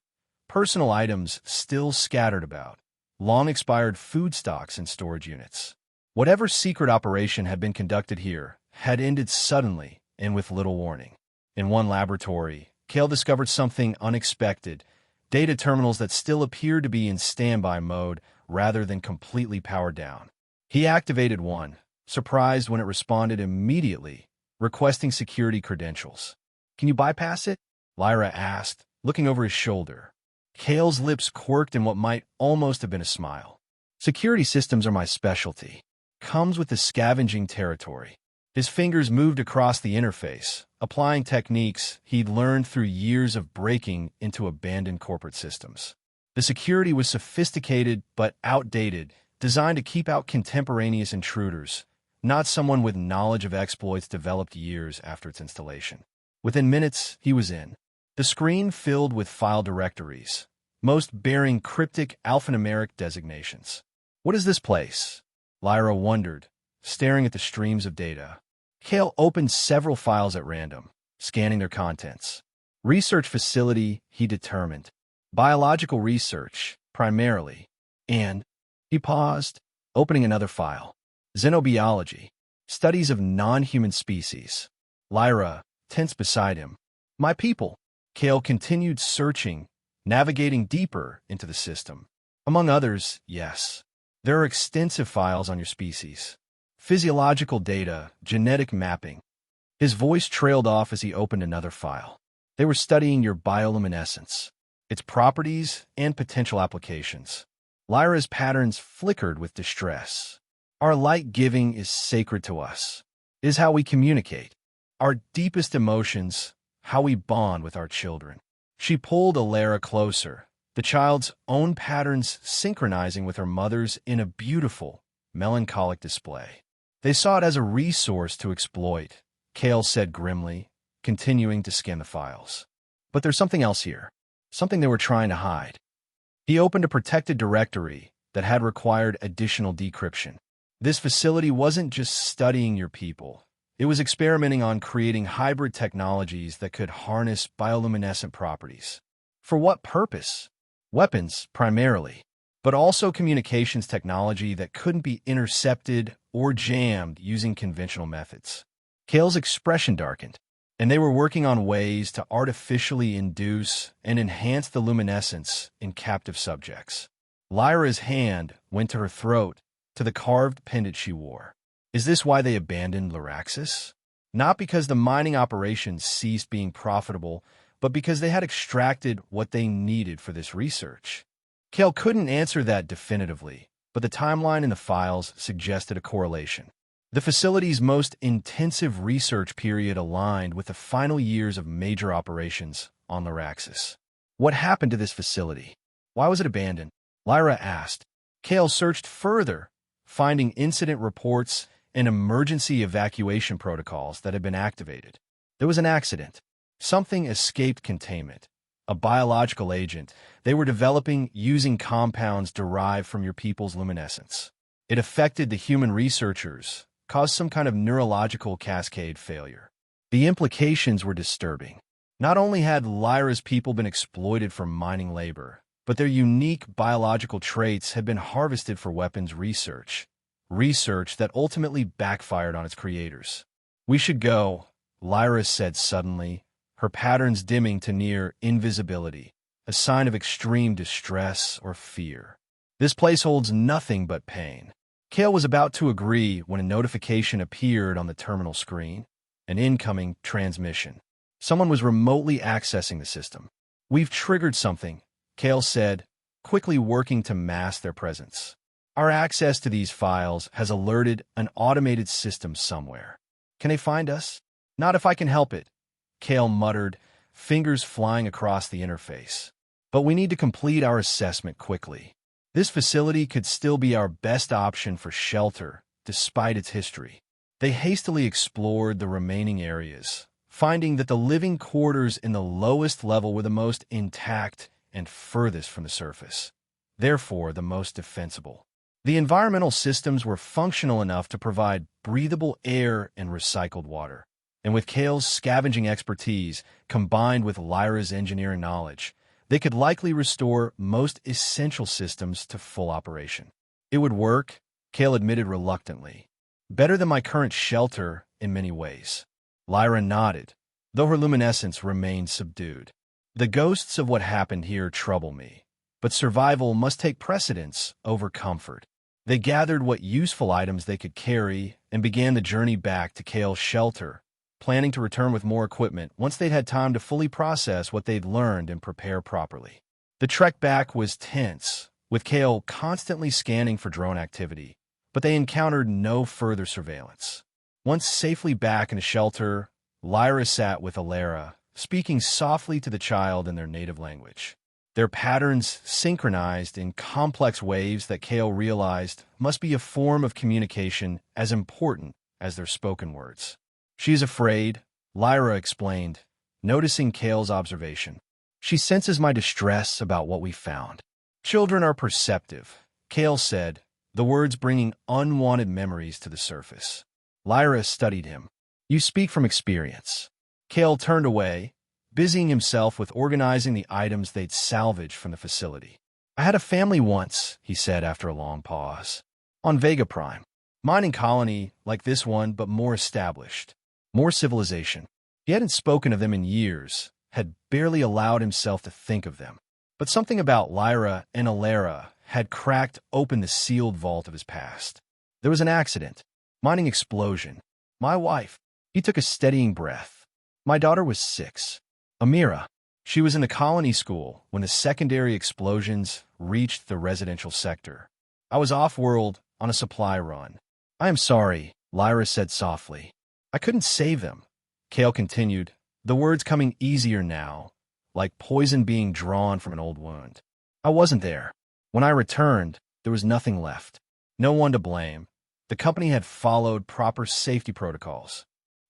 Personal items still scattered about, long-expired food stocks in storage units. Whatever secret operation had been conducted here had ended suddenly and with little warning. In one laboratory, Kale discovered something unexpected, data terminals that still appeared to be in standby mode rather than completely powered down. He activated one, surprised when it responded immediately, requesting security credentials. "Can you bypass it?" Lyra asked, looking over his shoulder. Kale's lips quirked in what might almost have been a smile. "Security systems are my specialty. Comes with the scavenging territory." His fingers moved across the interface, applying techniques he'd learned through years of breaking into abandoned corporate systems. The security was sophisticated but outdated, designed to keep out contemporaneous intruders, not someone with knowledge of exploits developed years after its installation. Within minutes, he was in. The screen filled with file directories, most bearing cryptic alphanumeric designations. "What is this place?" Lyra wondered, staring at the streams of data. Kale opened several files at random, scanning their contents. Research facility, he determined. Biological research, primarily. And he paused, opening another file. Xenobiology, studies of non-human species. Lyra, tense beside him. "My people." Kale continued searching, navigating deeper into the system. "Among others, yes. There are extensive files on your species. Physiological data, genetic mapping." His voice trailed off as he opened another file. "They were studying your bioluminescence, its properties and potential applications." Lyra's patterns flickered with distress. "Our light-giving is sacred to us. It is how we communicate. Our deepest emotions, how we bond with our children." She pulled Alara closer, the child's own patterns synchronizing with her mother's in a beautiful, melancholic display. "They saw it as a resource to exploit," Kale said grimly, continuing to scan the files. "But there's something else here, something they were trying to hide." He opened a protected directory that had required additional decryption. This facility wasn't just studying your people. It was experimenting on creating hybrid technologies that could harness bioluminescent properties. For what purpose? Weapons, primarily, but also communications technology that couldn't be intercepted or jammed using conventional methods. Kale's expression darkened, and they were working on ways to artificially induce and enhance the luminescence in captive subjects. Lyra's hand went to her throat, to the carved pendant she wore. Is this why they abandoned Lyraxis? Not because the mining operations ceased being profitable, but because they had extracted what they needed for this research. Kale couldn't answer that definitively, but the timeline in the files suggested a correlation. The facility's most intensive research period aligned with the final years of major operations on Lyraxis. What happened to this facility? Why was it abandoned? Lyra asked. Kale searched further, finding incident reports and emergency evacuation protocols that had been activated. There was an accident. Something escaped containment. A biological agent they were developing using compounds derived from your people's luminescence. It affected the human researchers, caused some kind of neurological cascade failure. The implications were disturbing. Not only had Lyra's people been exploited for mining labor, but their unique biological traits had been harvested for weapons research that ultimately backfired on its creators. "We should go," Lyra said suddenly, her patterns dimming to near invisibility, a sign of extreme distress or fear. This place holds nothing but pain. Kale was about to agree when a notification appeared on the terminal screen, an incoming transmission. Someone was remotely accessing the system. "We've triggered something," Kale said, quickly working to mask their presence. "Our access to these files has alerted an automated system somewhere. Can they find us?" "Not if I can help it," Kale muttered, fingers flying across the interface. "But we need to complete our assessment quickly. This facility could still be our best option for shelter, despite its history." They hastily explored the remaining areas, finding that the living quarters in the lowest level were the most intact and furthest from the surface, therefore the most defensible. The environmental systems were functional enough to provide breathable air and recycled water. And with Kale's scavenging expertise, combined with Lyra's engineering knowledge, they could likely restore most essential systems to full operation. It would work, Kale admitted reluctantly. "Better than my current shelter in many ways." Lyra nodded, though her luminescence remained subdued. "The ghosts of what happened here trouble me, but survival must take precedence over comfort." They gathered what useful items they could carry and began the journey back to Kale's shelter, planning to return with more equipment once they'd had time to fully process what they'd learned and prepare properly. The trek back was tense, with Kale constantly scanning for drone activity, but they encountered no further surveillance. Once safely back in the shelter, Lyra sat with Alara, speaking softly to the child in their native language. Their patterns synchronized in complex waves that Kale realized must be a form of communication as important as their spoken words. "She's afraid," Lyra explained, noticing Kale's observation. "She senses my distress about what we found." "Children are perceptive," Kale said, the words bringing unwanted memories to the surface. Lyra studied him. "You speak from experience." Kale turned away, busying himself with organizing the items they'd salvaged from the facility. "I had a family once," he said after a long pause. "On Vega Prime. Mining colony like this one, but more established. More civilization." He hadn't spoken of them in years, had barely allowed himself to think of them. But something about Lyra and Alara had cracked open the sealed vault of his past. There was an accident. Mining explosion. My wife. He took a steadying breath. My daughter was 6. Amira. She was in the colony school when the secondary explosions reached the residential sector. I was off-world on a supply run. "I am sorry," Lyra said softly. "I couldn't save them," Kale continued, the words coming easier now, like poison being drawn from an old wound. "I wasn't there. When I returned, there was nothing left. No one to blame. The company had followed proper safety protocols.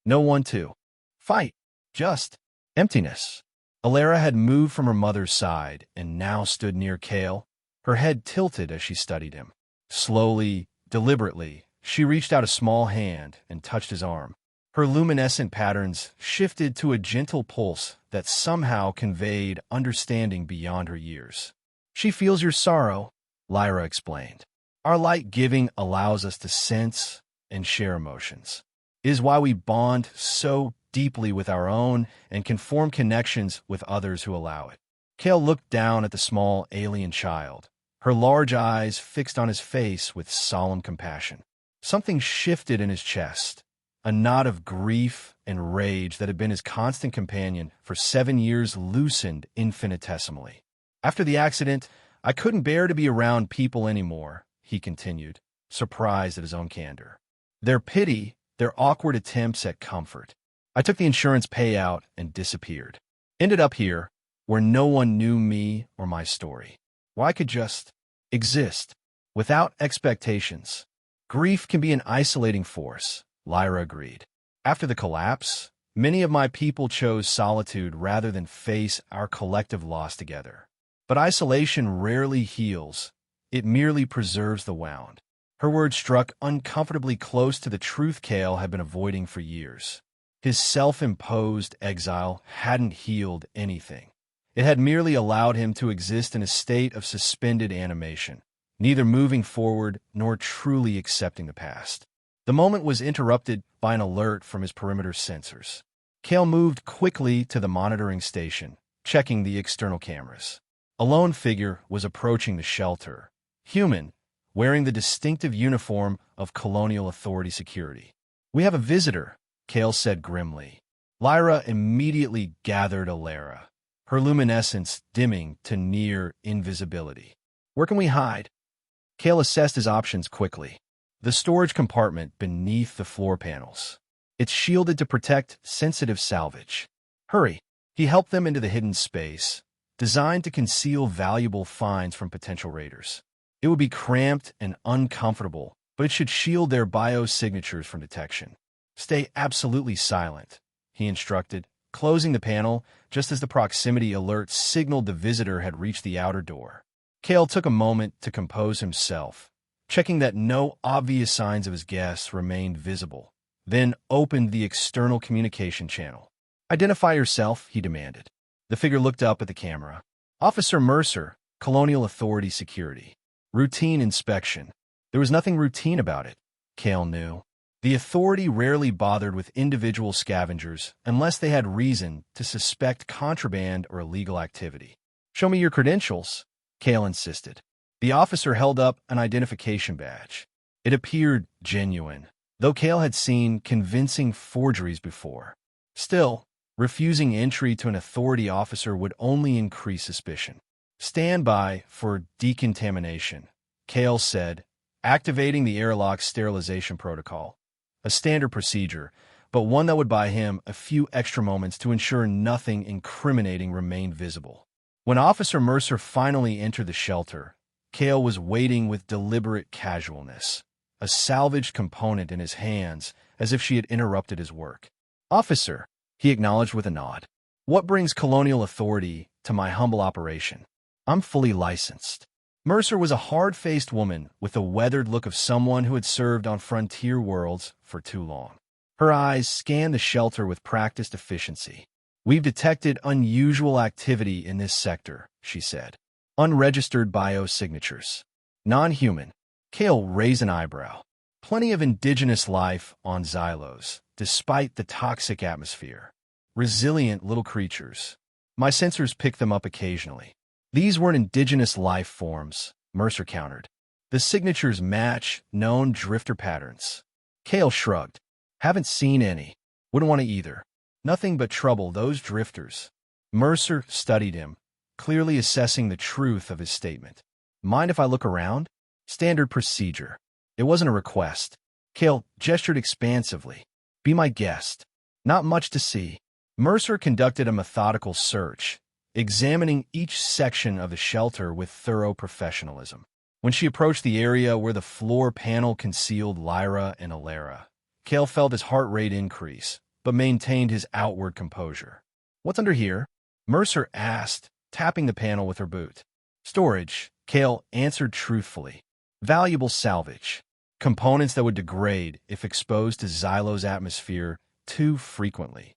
No one to fight. Just emptiness." Alara had moved from her mother's side and now stood near Kale, her head tilted as she studied him. Slowly, deliberately, she reached out a small hand and touched his arm. Her luminescent patterns shifted to a gentle pulse that somehow conveyed understanding beyond her years. "She feels your sorrow," Lyra explained. "Our light giving allows us to sense and share emotions. It is why we bond so deeply with our own and can form connections with others who allow it." Kale looked down at the small alien child, her large eyes fixed on his face with solemn compassion. Something shifted in his chest, a knot of grief and rage that had been his constant companion for 7 years loosened infinitesimally. "After the accident, I couldn't bear to be around people anymore," he continued, surprised at his own candor. "Their pity, their awkward attempts at comfort. I took the insurance payout and disappeared. Ended up here, where no one knew me or my story. Where I could just exist, without expectations. Grief can be an isolating force," Lyra agreed. "After the collapse, many of my people chose solitude rather than face our collective loss together. But isolation rarely heals. It merely preserves the wound." Her words struck uncomfortably close to the truth Kale had been avoiding for years. His self-imposed exile hadn't healed anything. It had merely allowed him to exist in a state of suspended animation, neither moving forward nor truly accepting the past. The moment was interrupted by an alert from his perimeter sensors. Cale moved quickly to the monitoring station, checking the external cameras. A lone figure was approaching the shelter, human, wearing the distinctive uniform of Colonial Authority security. "We have a visitor," Cale said grimly. Lyra immediately gathered Alara, her luminescence dimming to near invisibility. "Where can we hide?" Cale assessed his options quickly. The storage compartment beneath the floor panels. It's shielded to protect sensitive salvage. "Hurry." He helped them into the hidden space, designed to conceal valuable finds from potential raiders. It would be cramped and uncomfortable, but it should shield their biosignatures from detection. "Stay absolutely silent," he instructed, closing the panel just as the proximity alert signaled the visitor had reached the outer door. Cale took a moment to compose himself, checking that no obvious signs of his guests remained visible, then opened the external communication channel. "Identify yourself," he demanded. The figure looked up at the camera. "Officer Mercer, Colonial Authority Security." Routine inspection. There was nothing routine about it, Cale knew. The Authority rarely bothered with individual scavengers unless they had reason to suspect contraband or illegal activity. "Show me your credentials," Cale insisted. The officer held up an identification badge. It appeared genuine, though Cale had seen convincing forgeries before. Still, refusing entry to an Authority officer would only increase suspicion. "Stand by for decontamination," Cale said, activating the airlock sterilization protocol. A standard procedure, but one that would buy him a few extra moments to ensure nothing incriminating remained visible. When Officer Mercer finally entered the shelter, Cale was waiting with deliberate casualness, a salvaged component in his hands as if she had interrupted his work. "Officer," he acknowledged with a nod. "What brings Colonial Authority to my humble operation? I'm fully licensed." Mercer was a hard-faced woman with the weathered look of someone who had served on frontier worlds for too long. Her eyes scanned the shelter with practiced efficiency. "We've detected unusual activity in this sector," she said. "Unregistered biosignatures. Non-human." Cale raised an eyebrow. "Plenty of indigenous life on Xylos, despite the toxic atmosphere. Resilient little creatures. My sensors pick them up occasionally." "These weren't indigenous life forms," Mercer countered. "The signatures match known drifter patterns." Cale shrugged. "Haven't seen any. Wouldn't want to either. Nothing but trouble, those drifters." Mercer studied him, clearly assessing the truth of his statement. "Mind if I look around?" Standard procedure. It wasn't a request. Cale gestured expansively. "Be my guest." "Not much to see." Mercer conducted a methodical search, examining each section of the shelter with thorough professionalism. When she approached the area where the floor panel concealed Lyra and Alara, Cale felt his heart rate increase, but maintained his outward composure. "What's under here?" Mercer asked, tapping the panel with her boot. "Storage," Cale answered truthfully. "Valuable salvage. Components that would degrade if exposed to Xylo's atmosphere too frequently."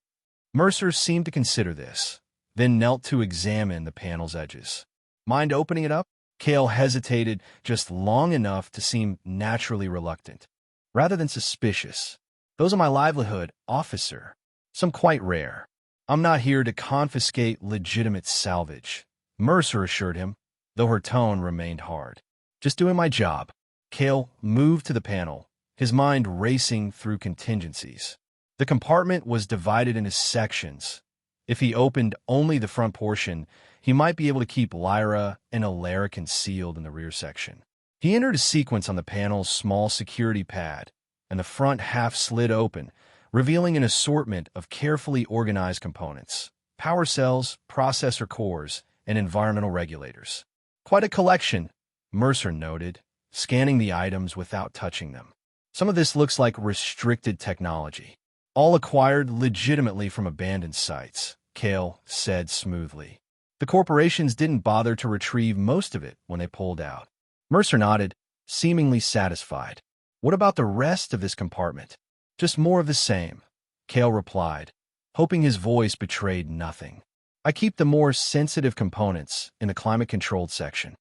Mercer seemed to consider this, then knelt to examine the panel's edges. "Mind opening it up?" Cale hesitated just long enough to seem naturally reluctant, rather than suspicious. "Those are my livelihood, officer. Some quite rare. I'm not here to confiscate legitimate salvage," Mercer assured him, though her tone remained hard. "Just doing my job." Cale moved to the panel, his mind racing through contingencies. The compartment was divided into sections. If he opened only the front portion, he might be able to keep Lyra and Alara concealed in the rear section. He entered a sequence on the panel's small security pad, and the front half slid open, revealing an assortment of carefully organized components: power cells, processor cores, and environmental regulators. "Quite a collection," Mercer noted, scanning the items without touching them. "Some of this looks like restricted technology. All acquired legitimately from abandoned sites," Cale said smoothly. "The corporations didn't bother to retrieve most of it when they pulled out." Mercer nodded, seemingly satisfied. "What about the rest of this compartment?" "Just more of the same," Cale replied, hoping his voice betrayed nothing. "I keep the more sensitive components in the climate-controlled section."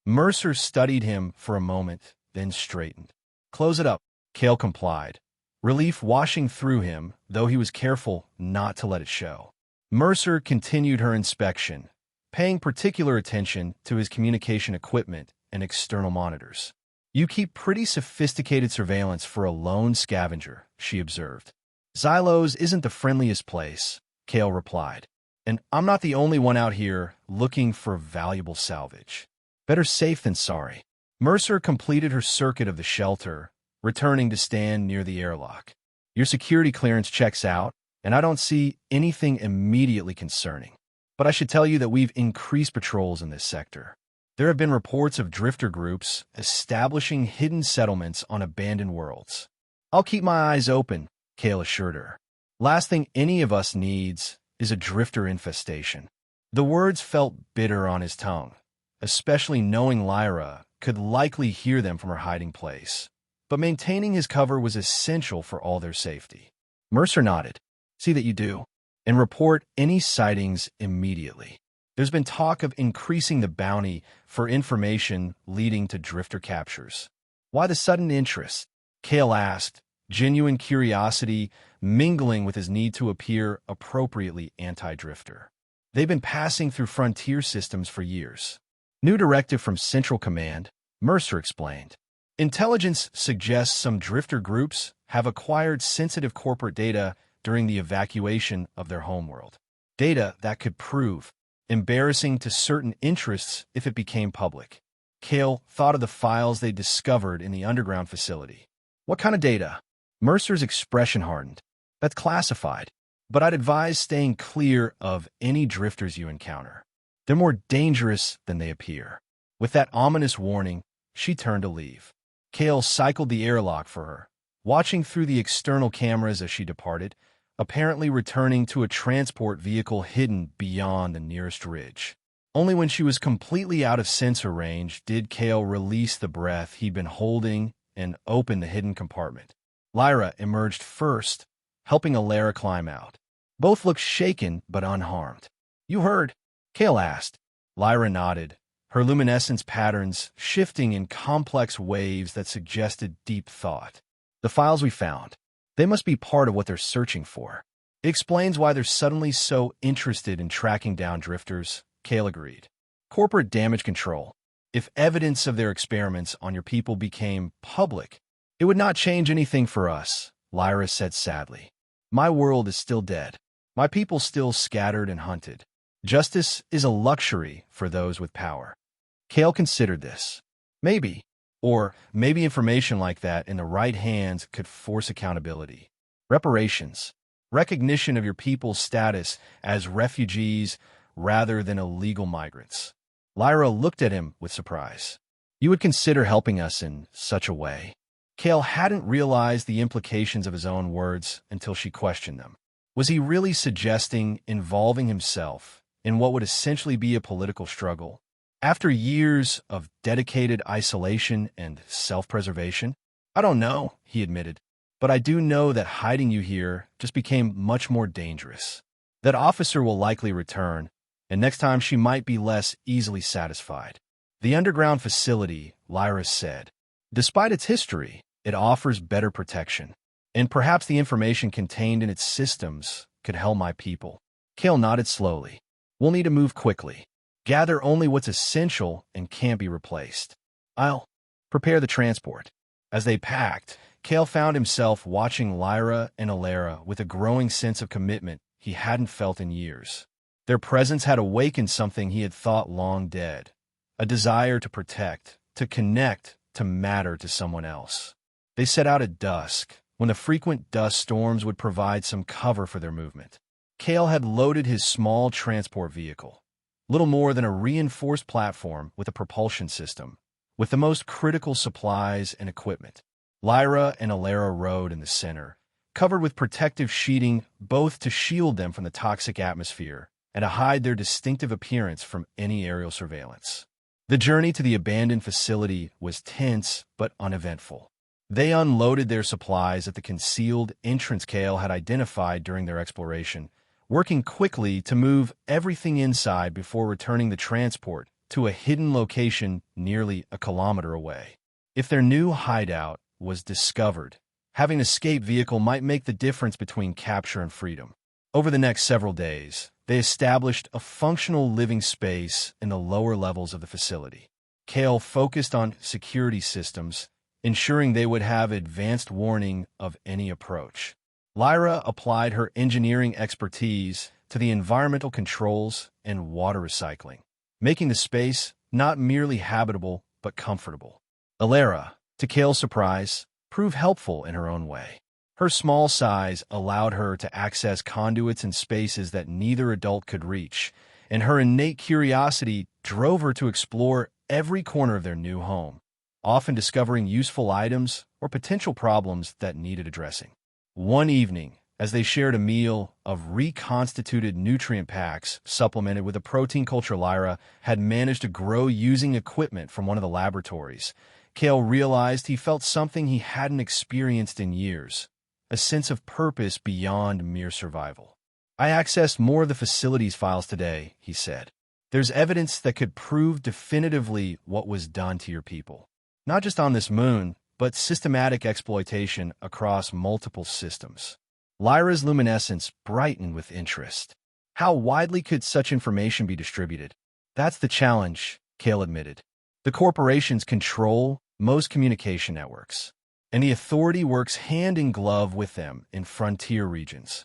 Mercer studied him for a moment, then straightened. "Close it up," Cale complied, relief washing through him, though he was careful not to let it show. Mercer continued her inspection, paying particular attention to his communication equipment and external monitors. "You keep pretty sophisticated surveillance for a lone scavenger," she observed. "Xylos isn't the friendliest place," Kale replied. "And I'm not the only one out here looking for valuable salvage. Better safe than sorry." Mercer completed her circuit of the shelter, returning to stand near the airlock. "Your security clearance checks out, and I don't see anything immediately concerning. But I should tell you that we've increased patrols in this sector. There have been reports of drifter groups establishing hidden settlements on abandoned worlds." "I'll keep my eyes open," Kale assured her. "Last thing any of us needs is a drifter infestation." The words felt bitter on his tongue, especially knowing Lyra could likely hear them from her hiding place. But maintaining his cover was essential for all their safety. Mercer nodded. "See that you do, and report any sightings immediately. There's been talk of increasing the bounty for information leading to drifter captures." "Why the sudden interest?" Kale asked, genuine curiosity mingling with his need to appear appropriately anti-drifter. "They've been passing through frontier systems for years." "New directive from Central Command," Mercer explained. "Intelligence suggests some drifter groups have acquired sensitive corporate data during the evacuation of their homeworld. Data that could prove embarrassing to certain interests if it became public." Kale thought of the files they discovered in the underground facility. "What kind of data?" Mercer's expression hardened. "That's classified, but I'd advise staying clear of any drifters you encounter. They're more dangerous than they appear." With that ominous warning, she turned to leave. Kale cycled the airlock for her, watching through the external cameras as she departed, apparently returning to a transport vehicle hidden beyond the nearest ridge. Only when she was completely out of sensor range did Kale release the breath he'd been holding and open the hidden compartment. Lyra emerged first, helping Alara climb out. Both looked shaken but unharmed. "You heard?" Kale asked. Lyra nodded, her luminescence patterns shifting in complex waves that suggested deep thought. "The files we found. They must be part of what they're searching for. It explains why they're suddenly so interested in tracking down drifters," Kale agreed. "Corporate damage control. If evidence of their experiments on your people became public, it would not change anything for us," Lyra said sadly. "My world is still dead. My people still scattered and hunted. Justice is a luxury for those with power." Kale considered this. Maybe information like that in the right hands could force accountability. Reparations. Recognition of your people's status as refugees rather than illegal migrants. Lyra looked at him with surprise. "You would consider helping us in such a way?" Kale hadn't realized the implications of his own words until she questioned them. Was he really suggesting involving himself in what would essentially be a political struggle? After years of dedicated isolation and self-preservation? "I don't know," he admitted, "but I do know that hiding you here just became much more dangerous. That officer will likely return, and next time she might be less easily satisfied." "The underground facility," Lyra said. "Despite its history, it offers better protection. And perhaps the information contained in its systems could help my people." Kale nodded slowly. "We'll need to move quickly. Gather only what's essential and can't be replaced. I'll prepare the transport." As they packed, Kale found himself watching Lyra and Alara with a growing sense of commitment he hadn't felt in years. Their presence had awakened something he had thought long dead, a desire to protect, to connect, to matter to someone else. They set out at dusk, when the frequent dust storms would provide some cover for their movement. Kale had loaded his small transport vehicle, little more than a reinforced platform with a propulsion system, with the most critical supplies and equipment. Lyra and Alara rode in the center, covered with protective sheeting both to shield them from the toxic atmosphere and to hide their distinctive appearance from any aerial surveillance. The journey to the abandoned facility was tense but uneventful. They unloaded their supplies at the concealed entrance Kale had identified during their exploration, working quickly to move everything inside before returning the transport to a hidden location nearly a kilometer away. If their new hideout was discovered, Having an escape vehicle might make the difference between capture and freedom. Over the next several days, they established a functional living space in the lower levels of the facility. Kale focused on security systems, ensuring they would have advanced warning of any approach. Lyra applied her engineering expertise to the environmental controls and water recycling, making the space not merely habitable but comfortable. Alara, to Kale's surprise, proved helpful in her own way. Her small size allowed her to access conduits and spaces that neither adult could reach, and her innate curiosity drove her to explore every corner of their new home, often discovering useful items or potential problems that needed addressing. One evening, as they shared a meal of reconstituted nutrient packs supplemented with a protein culture Lyra had managed to grow using equipment from one of the laboratories, Kale realized he felt something he hadn't experienced in years, a sense of purpose beyond mere survival. "I accessed more of the facilities files today," he said. "There's evidence that could prove definitively what was done to your people. Not just on this moon, but systematic exploitation across multiple systems." Lyra's luminescence brightened with interest. How widely could such information be distributed? "That's the challenge," Kale admitted. "The corporations control most communication networks, and the authority works hand in glove with them in frontier regions.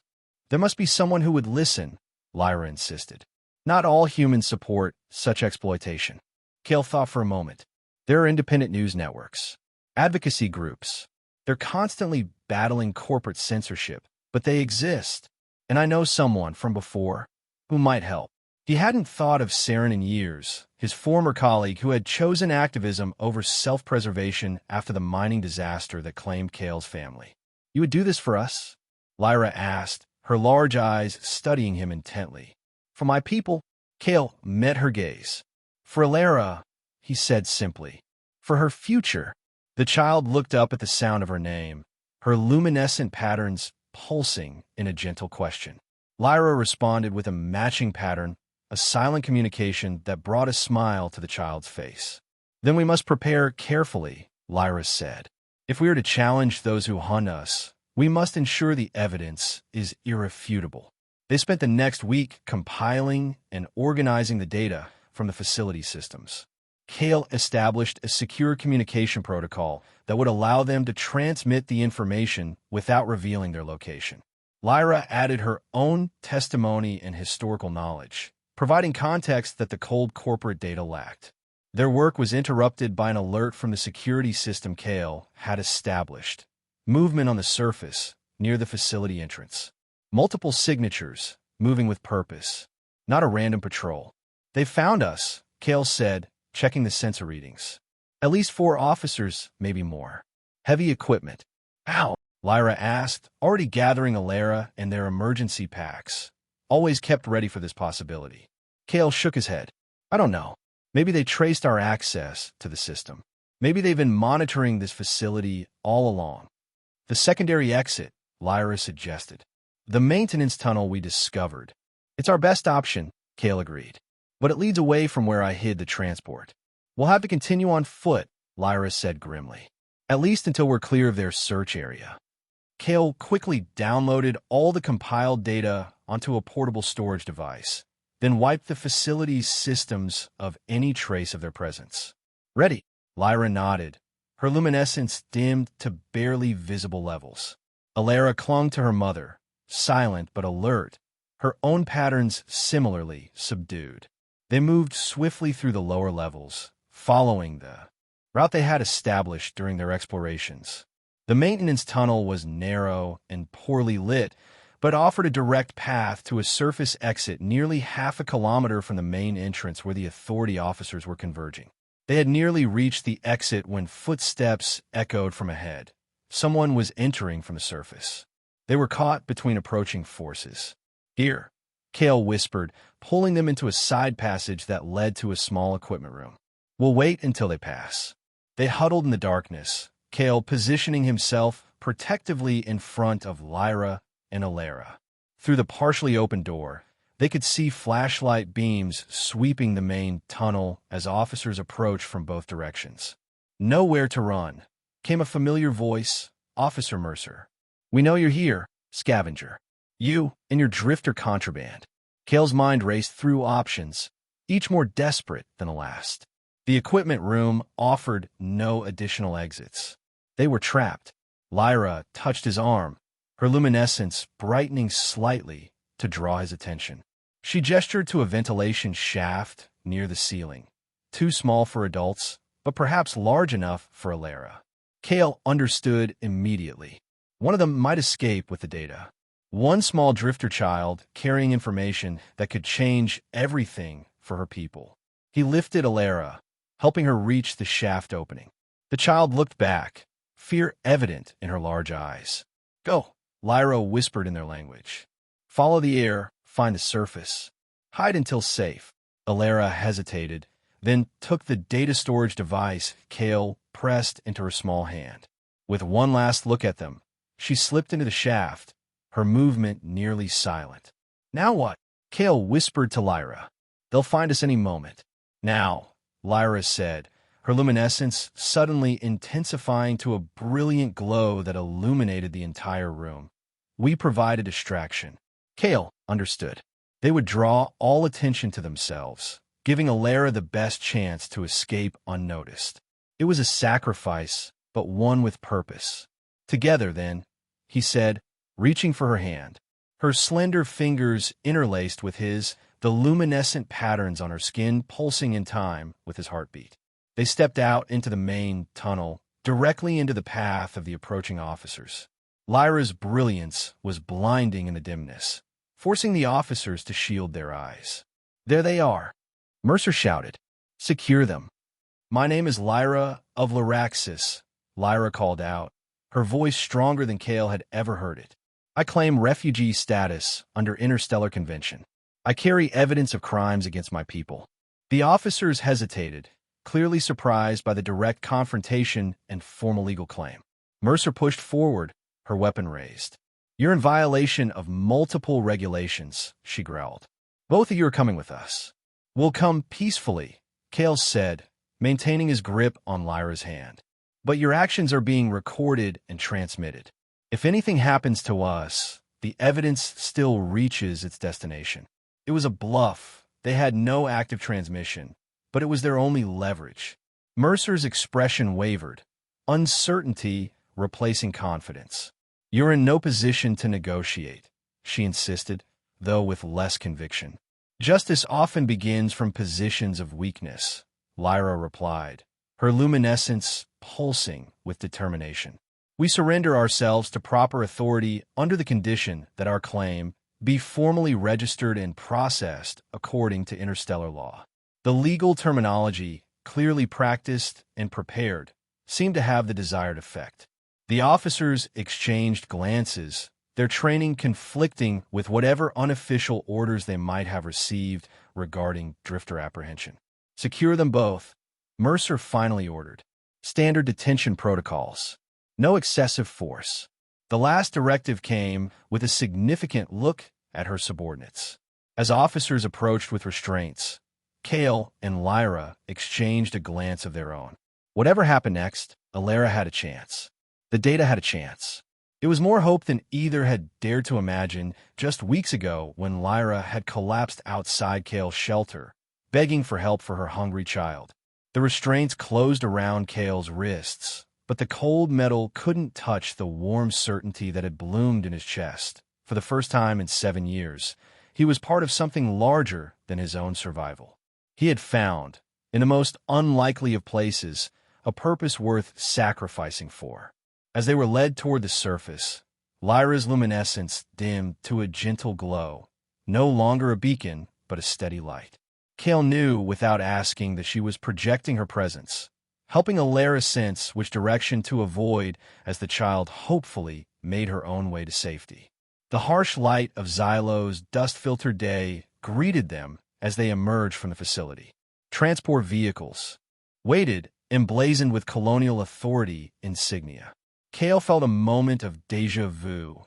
There must be someone who would listen," Lyra insisted. "Not all humans support such exploitation." Kale thought for a moment. "There are independent news networks, advocacy groups. They're constantly battling corporate censorship, but they exist, and I know someone from before who might help." He hadn't thought of Saren in years, his former colleague who had chosen activism over self-preservation after the mining disaster that claimed Kale's family. "You would do this for us?" Lyra asked, her large eyes studying him intently. "For my people?" Kale met her gaze. "For Alara," he said simply. "For her future." The child looked up at the sound of her name, her luminescent patterns pulsing in a gentle question. Lyra responded with a matching pattern, a silent communication that brought a smile to the child's face. "Then we must prepare carefully," Lyra said. "If we are to challenge those who hunt us, we must ensure the evidence is irrefutable." They spent the next week compiling and organizing the data from the facility systems. Kale established a secure communication protocol that would allow them to transmit the information without revealing their location. Lyra added her own testimony and historical knowledge, providing context that the cold corporate data lacked. Their work was interrupted by an alert from the security system Kale had established. Movement on the surface, near the facility entrance. Multiple signatures, moving with purpose. Not a random patrol. "They found us," Kale said, checking the sensor readings. "At least 4 officers, maybe more. Heavy equipment." "How?" Lyra asked, already gathering Alara and their emergency packs, always kept ready for this possibility. Kale shook his head. "I don't know. Maybe they traced our access to the system. Maybe they've been monitoring this facility all along." "The secondary exit," Lyra suggested. "The maintenance tunnel we discovered." "It's our best option," Kale agreed. "But it leads away from where I hid the transport." "We'll have to continue on foot," Lyra said grimly. "At least until we're clear of their search area." Kale quickly downloaded all the compiled data onto a portable storage device, then wiped the facility's systems of any trace of their presence. "Ready?" Lyra nodded, her luminescence dimmed to barely visible levels. Alara clung to her mother, silent but alert, her own patterns similarly subdued. They moved swiftly through the lower levels, following the route they had established during their explorations. The maintenance tunnel was narrow and poorly lit, but offered a direct path to a surface exit nearly half a kilometer from the main entrance where the authority officers were converging. They had nearly reached the exit when footsteps echoed from ahead. Someone was entering from the surface. They were caught between approaching forces. "Here," Kale whispered, pulling them into a side passage that led to a small equipment room. "We'll wait until they pass." They huddled in the darkness, Kale positioning himself protectively in front of Lyra and Alara. Through the partially open door, they could see flashlight beams sweeping the main tunnel as officers approached from both directions. "Nowhere to run," came a familiar voice, Officer Mercer. "We know you're here, scavenger. You and your drifter contraband." Kale's mind raced through options, each more desperate than the last. The equipment room offered no additional exits. They were trapped. Lyra touched his arm, her luminescence brightening slightly to draw his attention. She gestured to a ventilation shaft near the ceiling, too small for adults, but perhaps large enough for Alara. Kale understood immediately. One of them might escape with the data. One small drifter child carrying information that could change everything for her people. He lifted Alara, helping her reach the shaft opening. The child looked back, fear evident in her large eyes. "Go," Lyra whispered in their language. "Follow the air, find the surface. Hide until safe." Alara hesitated, then took the data storage device Kale pressed into her small hand. With one last look at them, she slipped into the shaft, her movement nearly silent. "Now what?" Kale whispered to Lyra. "They'll find us any moment." "Now," Lyra said, her luminescence suddenly intensifying to a brilliant glow that illuminated the entire room. "We provide a distraction." Kale understood. They would draw all attention to themselves, giving Alara the best chance to escape unnoticed. It was a sacrifice, but one with purpose. "Together, then," he said, reaching for her hand. Her slender fingers interlaced with his, the luminescent patterns on her skin pulsing in time with his heartbeat. They stepped out into the main tunnel, directly into the path of the approaching officers. Lyra's brilliance was blinding in the dimness, forcing the officers to shield their eyes. "There they are," Mercer shouted. "Secure them." "My name is Lyra of Laraxis," Lyra called out, her voice stronger than Kale had ever heard it. "I claim refugee status under interstellar convention. I carry evidence of crimes against my people." The officers hesitated, clearly surprised by the direct confrontation and formal legal claim. Mercer pushed forward, her weapon raised. "You're in violation of multiple regulations," she growled. "Both of you are coming with us." "We'll come peacefully," Kale said, maintaining his grip on Lyra's hand. "But your actions are being recorded and transmitted. If anything happens to us, the evidence still reaches its destination." It was a bluff. They had no active transmission, but it was their only leverage. Mercer's expression wavered, uncertainty replacing confidence. "You're in no position to negotiate," she insisted, though with less conviction. "Justice often begins from positions of weakness," Lyra replied, her luminescence pulsing with determination. "We surrender ourselves to proper authority under the condition that our claim be formally registered and processed according to interstellar law." The legal terminology, clearly practiced and prepared, seemed to have the desired effect. The officers exchanged glances, their training conflicting with whatever unofficial orders they might have received regarding drifter apprehension. "Secure them both," Mercer finally ordered. "Standard detention protocols. No excessive force." The last directive came with a significant look at her subordinates. As officers approached with restraints, Kale and Lyra exchanged a glance of their own. Whatever happened next, Alara had a chance. The data had a chance. It was more hope than either had dared to imagine just weeks ago when Lyra had collapsed outside Kale's shelter, begging for help for her hungry child. The restraints closed around Kale's wrists, but the cold metal couldn't touch the warm certainty that had bloomed in his chest. For the first time in 7 years, he was part of something larger than his own survival. He had found, in the most unlikely of places, a purpose worth sacrificing for. As they were led toward the surface, Lyra's luminescence dimmed to a gentle glow, no longer a beacon, but a steady light. Kale knew without asking that she was projecting her presence, helping Alara sense which direction to avoid as the child hopefully made her own way to safety. The harsh light of Xylo's dust-filtered day greeted them as they emerged from the facility. Transport vehicles waited, emblazoned with colonial authority insignia. Kale felt a moment of déjà vu,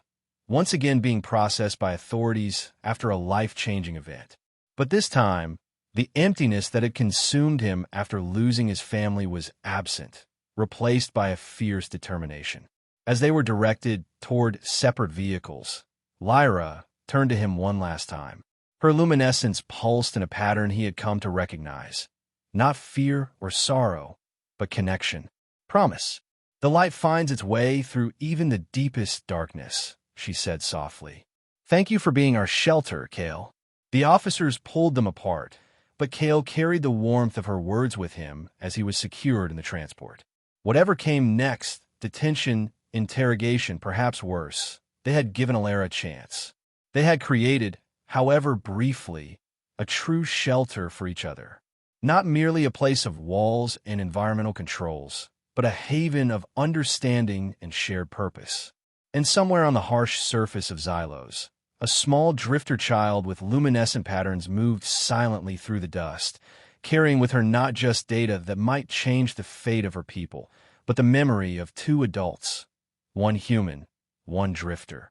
once again being processed by authorities after a life-changing event. But this time, the emptiness that had consumed him after losing his family was absent, replaced by a fierce determination. As they were directed toward separate vehicles, Lyra turned to him one last time. Her luminescence pulsed in a pattern he had come to recognize. Not fear or sorrow, but connection. Promise. The light finds its way through even the deepest darkness, she said softly. Thank you for being our shelter, Kale. The officers pulled them apart, but Kale carried the warmth of her words with him as he was secured in the transport. Whatever came next, detention, interrogation, perhaps worse, they had given Alara a chance. They had created, however briefly, a true shelter for each other. Not merely a place of walls and environmental controls, but a haven of understanding and shared purpose. And somewhere on the harsh surface of Xylos, a small drifter child with luminescent patterns moved silently through the dust, carrying with her not just data that might change the fate of her people, but the memory of two adults, one human, one drifter,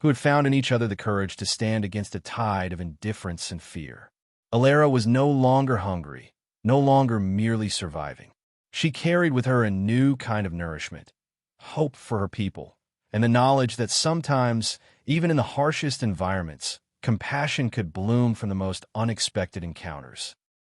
who had found in each other the courage to stand against a tide of indifference and fear. Alara was no longer hungry, no longer merely surviving. She carried with her a new kind of nourishment, hope for her people, and the knowledge that sometimes, even in the harshest environments, compassion could bloom from the most unexpected encounters.